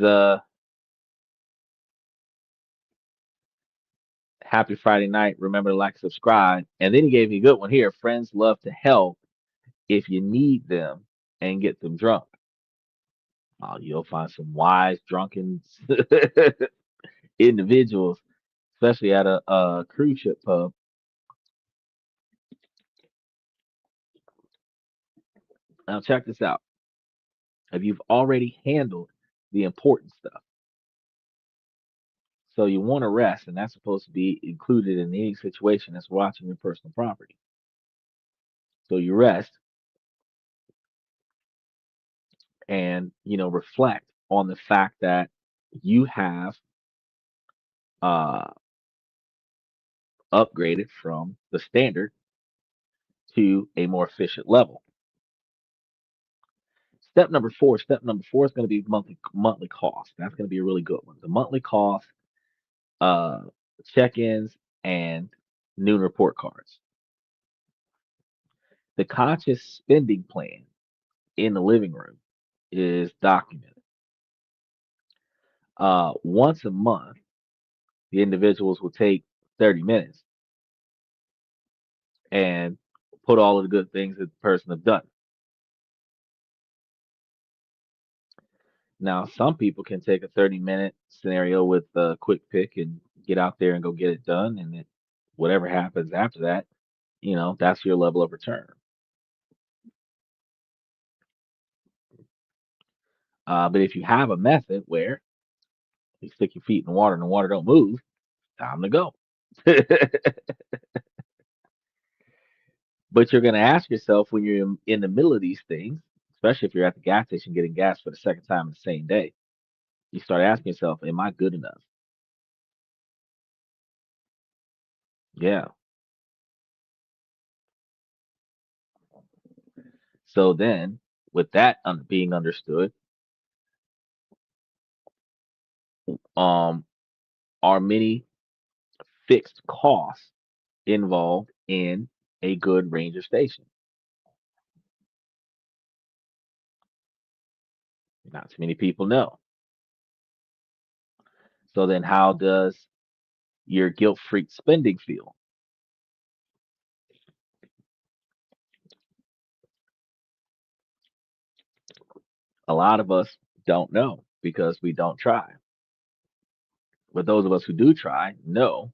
happy Friday night. Remember to like, subscribe. And then he gave me a good one here. Friends love to help if you need them and get them drunk. Oh, you'll find some wise, drunken individuals, especially at a cruise ship pub. Now, check this out. If you've already handled the important stuff, so you want to rest, and that's supposed to be included in any situation that's watching your personal property. So you rest and reflect on the fact that you have uh, upgraded from the standard to a more efficient level. Step number four is going to be monthly cost. That's going to be a really good one. The monthly cost, uh, check-ins, and noon report cards. The conscious spending plan in the living room is documented. Once a month, the individuals will take 30 minutes and put all of the good things that the person have done. Now, some people can take a 30-minute scenario with a quick pick and get out there and go get it done, and then whatever happens after that, that's your level of return. But if you have a method where you stick your feet in the water and the water don't move, time to go. But you're going to ask yourself when you're in the middle of these things, especially if you're at the gas station getting gas for the second time in the same day, you start asking yourself, am I good enough? Yeah. So then, with that being understood, um, are many fixed costs involved in a good ranger station? Not too many people know. So then, how does your guilt-free spending feel? A lot of us don't know because we don't try. But those of us who do try know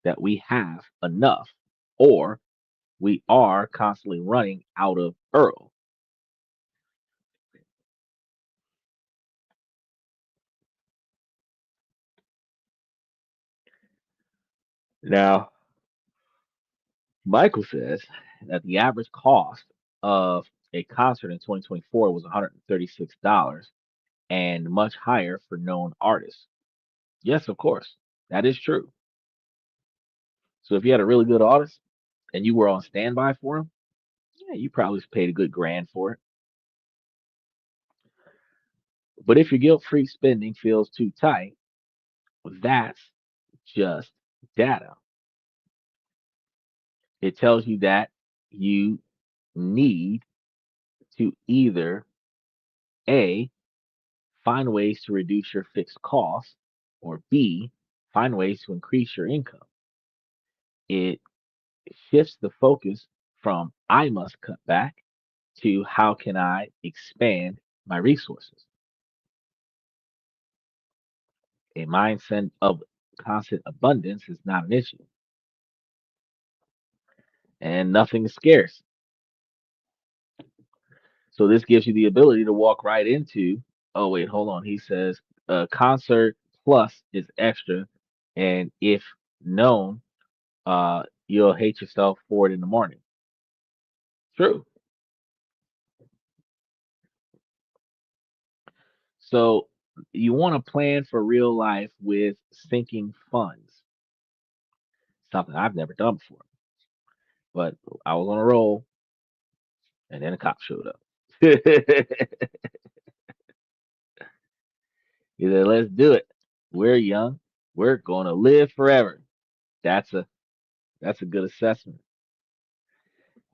that we have enough, or we are constantly running out of Earl. Now, Michael says that the average cost of a concert in 2024 was $136 and much higher for known artists. Yes, of course, that is true. So if you had a really good artist and you were on standby for him, yeah, you probably paid a good grand for it. But if your guilt-free spending feels too tight, that's just data. It tells you that you need to either A, find ways to reduce your fixed costs, or B, find ways to increase your income. It shifts the focus from I must cut back to how can I expand my resources. A mindset of constant abundance is not an issue, and nothing is scarce. So this gives you the ability to walk right into, oh wait, hold on. He says concert plus is extra, and if known, you'll hate yourself for it in the morning. True. So you want to plan for real life with sinking funds. Something I've never done before, but I was on a roll, and then a cop showed up. He said, "Let's do it. We're young. We're going to live forever." That's a that's a good assessment.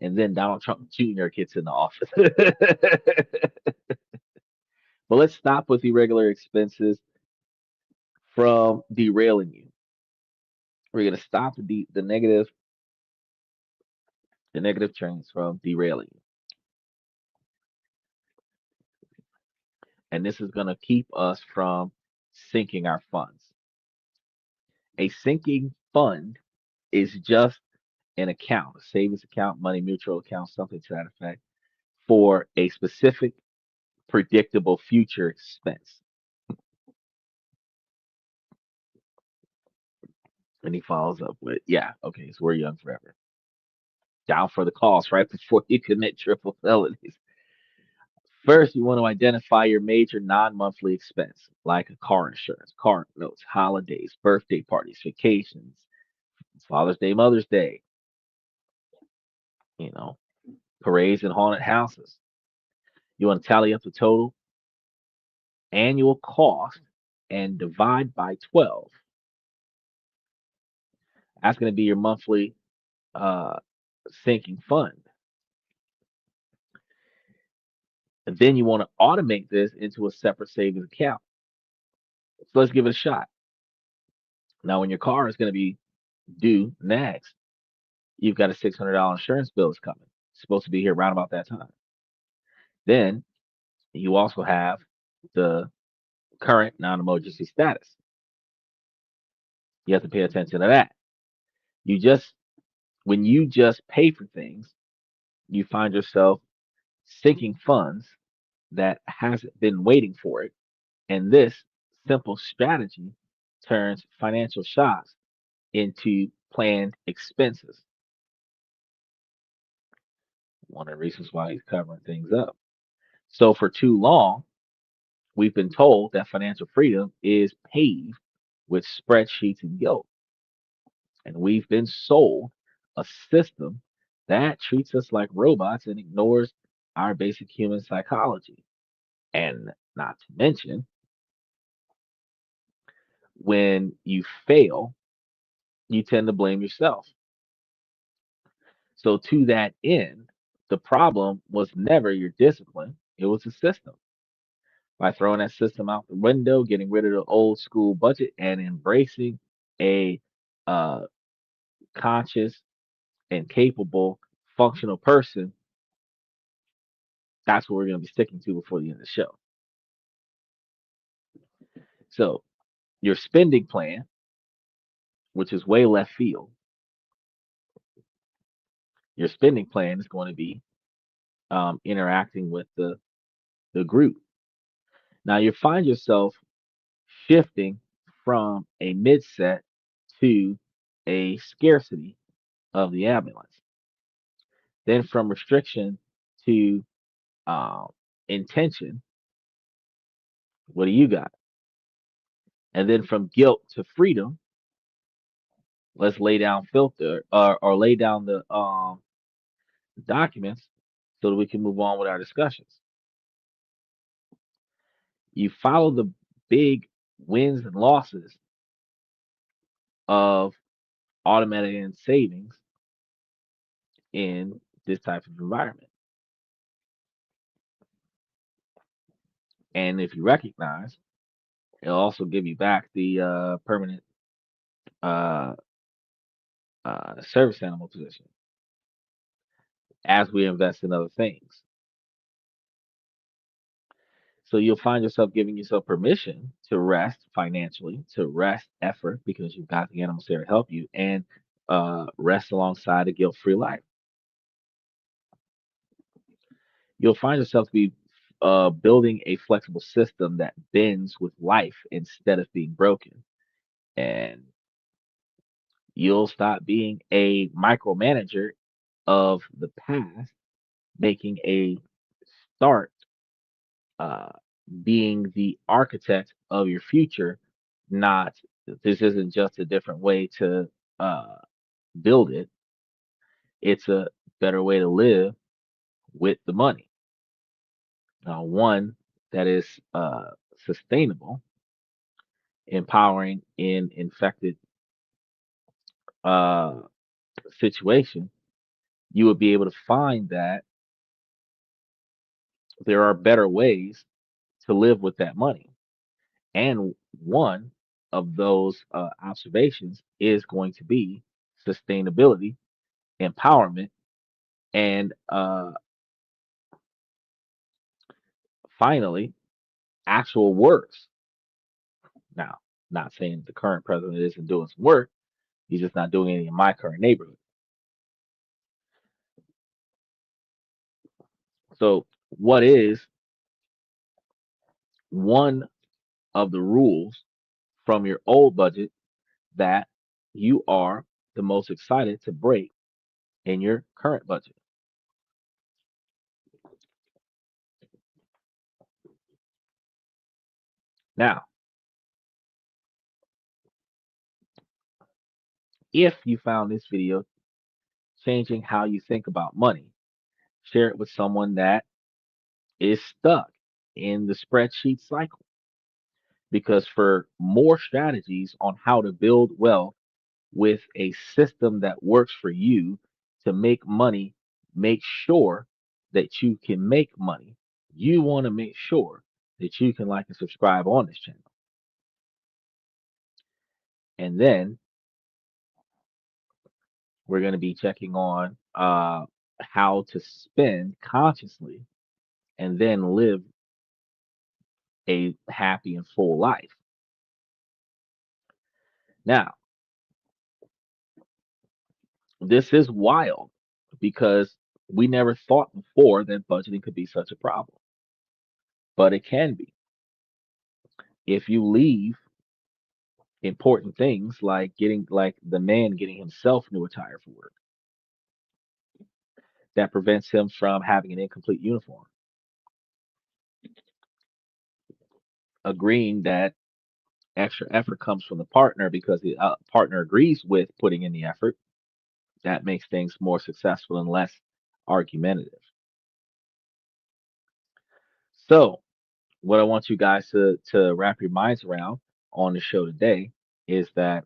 And then Donald Trump Jr. gets in the office. But let's stop with irregular expenses from derailing you. We're gonna stop the negative trains from derailing you, and this is gonna keep us from sinking our funds. A sinking fund is just an account, a savings account, money mutual account, something to that effect, for a specific predictable future expense. And he follows up with, yeah, okay, so we're young forever. Down for the cost right before you commit triple felonies. First, you want to identify your major non-monthly expense, like a car insurance, car notes, holidays, birthday parties, vacations, Father's Day, Mother's Day, you know, parades and haunted houses. You want to tally up the total annual cost and divide by 12. That's going to be your monthly uh, sinking fund. And then you want to automate this into a separate savings account. So let's give it a shot. Now, when your car is going to be do next? You've got a $600 insurance bill that's coming. It's supposed to be here around about that time. Then you also have the current non-emergency status. You have to pay attention to that. You just when you just pay for things, you find yourself sinking funds that hasn't been waiting for it. And this simple strategy turns financial shocks into planned expenses. One of the reasons why he's covering things up. So for too long, we've been told that financial freedom is paved with spreadsheets and guilt. And we've been sold a system that treats us like robots and ignores our basic human psychology. And not to mention, when you fail, you tend to blame yourself. So, to that end, the problem was never your discipline, it was the system. By throwing that system out the window, getting rid of the old school budget, and embracing a uh, conscious and capable, functional person, that's what we're going to be sticking to before the end of the show. So, your spending plan, which is way left field, your spending plan is going to be interacting with the group. Now, you find yourself shifting from a mid set to a scarcity of the ambulance, then from restriction to um, intention. What do you got? And then from guilt to freedom. Let's lay down filter or lay down the documents so that we can move on with our discussions. You follow the big wins and losses of automated savings in this type of environment. And if you recognize, it'll also give you back the permanent uh, service animal position as we invest in other things. So you'll find yourself giving yourself permission to rest financially, to rest effort because you've got the animals there to help you, and rest alongside a guilt-free life. You'll find yourself to be building a flexible system that bends with life instead of being broken. And you'll stop being a micromanager of the past, making a start uh, being the architect of your future, not this isn't just a different way to uh, build it, it's a better way to live with the money. One that is sustainable, empowering in infected uh, situation, you would be able to find that there are better ways to live with that money. And one of those observations is going to be sustainability, empowerment, and finally, actual works. Now, not saying the current president isn't doing some work, he's just not doing any in my current neighborhood. So, what is one of the rules from your old budget that you are the most excited to break in your current budget? Now, if you found this video changing how you think about money, share it with someone that is stuck in the spreadsheet cycle. Because for more strategies on how to build wealth with a system that works for you to make money, make sure that you can make money. You want to make sure that you can like and subscribe on this channel. And then We're going to be checking on how to spend consciously and then live a happy and full life. Now, this is wild because we never thought before that budgeting could be such a problem, but it can be. If you leave important things like the man getting himself new attire for work, that prevents him from having an incomplete uniform, agreeing that extra effort comes from the partner because the partner agrees with putting in the effort, that makes things more successful and less argumentative. So, what I want you guys to wrap your minds around on the show today is that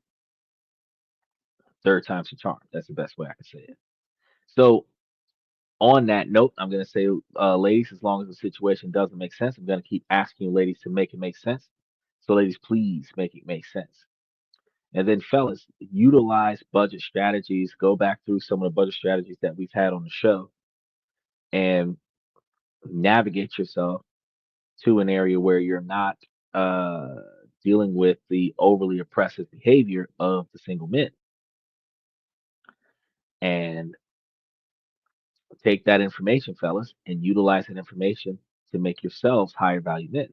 third time's a charm. That's the best way I can say it. So, on that note, I'm going to say, ladies, as long as the situation doesn't make sense, I'm going to keep asking you, ladies, to make it make sense. So, ladies, please make it make sense. And then, fellas, utilize budget strategies. Go back through some of the budget strategies that we've had on the show and navigate yourself to an area where you're not uh, dealing with the overly oppressive behavior of the single men. And take that information, fellas, and utilize that information to make yourselves higher value men.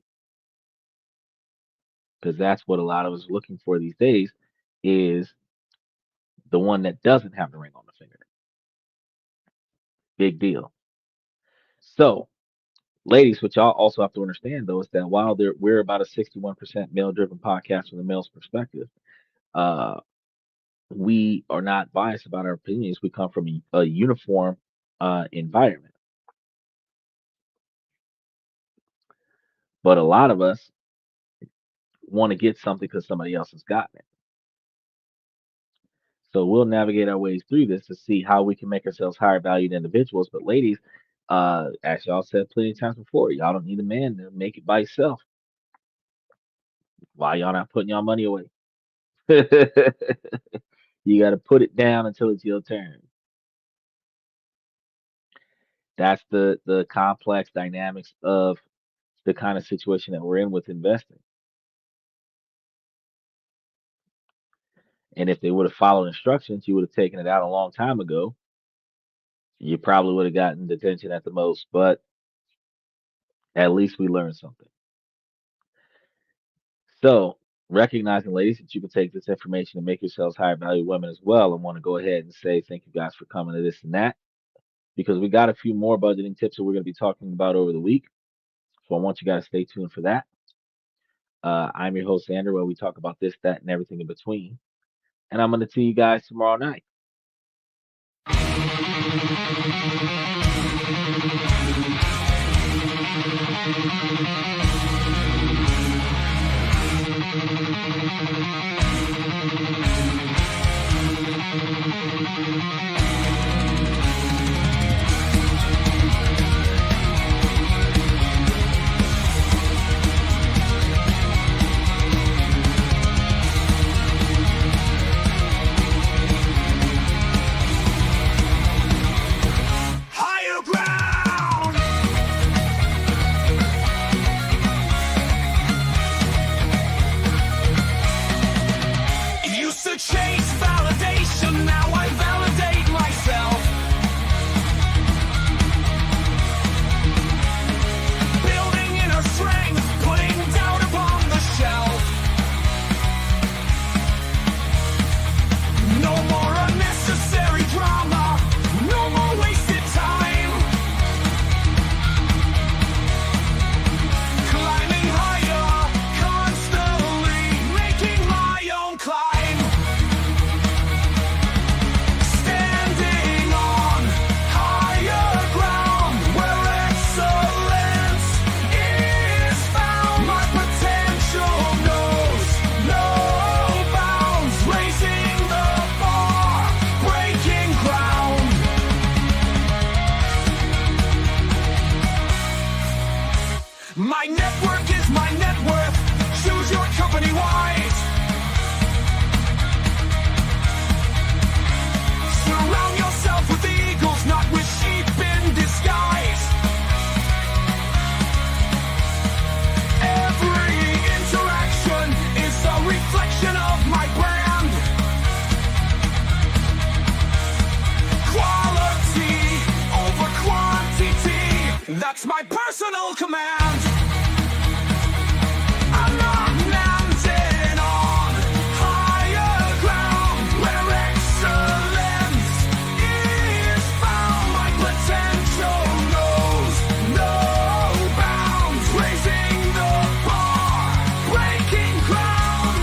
Because that's what a lot of us are looking for these days is the one that doesn't have the ring on the finger. Big deal. So, ladies, what y'all also have to understand though is that while we're about a 61% male driven podcast from the male's perspective, uh, we are not biased about our opinions. We come from a uniform environment. But a lot of us want to get something because somebody else has gotten it. So we'll navigate our ways through this to see how we can make ourselves higher valued individuals. But ladies, as y'all said plenty of times before, y'all don't need a man to make it by yourself. Why y'all not putting y'all money away? You got to put it down until it's your turn. That's the complex dynamics of the kind of situation that we're in with investing. And if they would have followed instructions, you would have taken it out a long time ago. You probably would have gotten detention at the most, but at least we learned something. So, recognizing, ladies, that you can take this information and make yourselves higher value women as well, I want to go ahead and say thank you guys for coming to this and that because we got a few more budgeting tips that we're going to be talking about over the week. So, I want you guys to stay tuned for that. I'm your host, Andrew, where we talk about this, that, and everything in between. And I'm going to see you guys tomorrow night. Higher ground. Used to chase validation, now I validate That's my personal command. I'm not mounted on higher ground where excellence is found. My potential knows no bounds, raising the bar, breaking ground.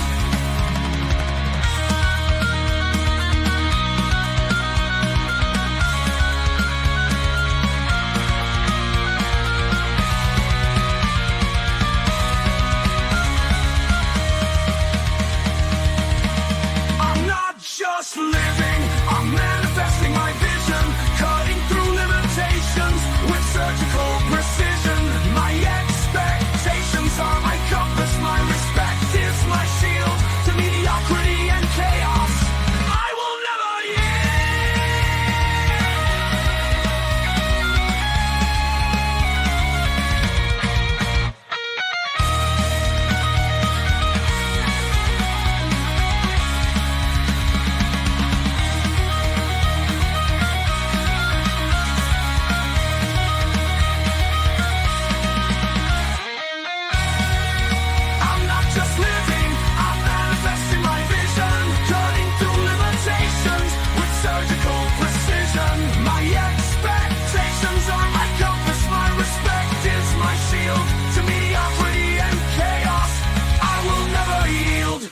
I'm not just living, I'm manifesting my vision, cutting through limitations with surgical precision. My expectations are my compass, my respect is my shield to mediocrity and chaos. I will never I'm not just living, I'm manifesting my vision, cutting through limitations with surgical precision. My expectations are my compass, my respect is my shield to mediocrity and chaos. I will never yield.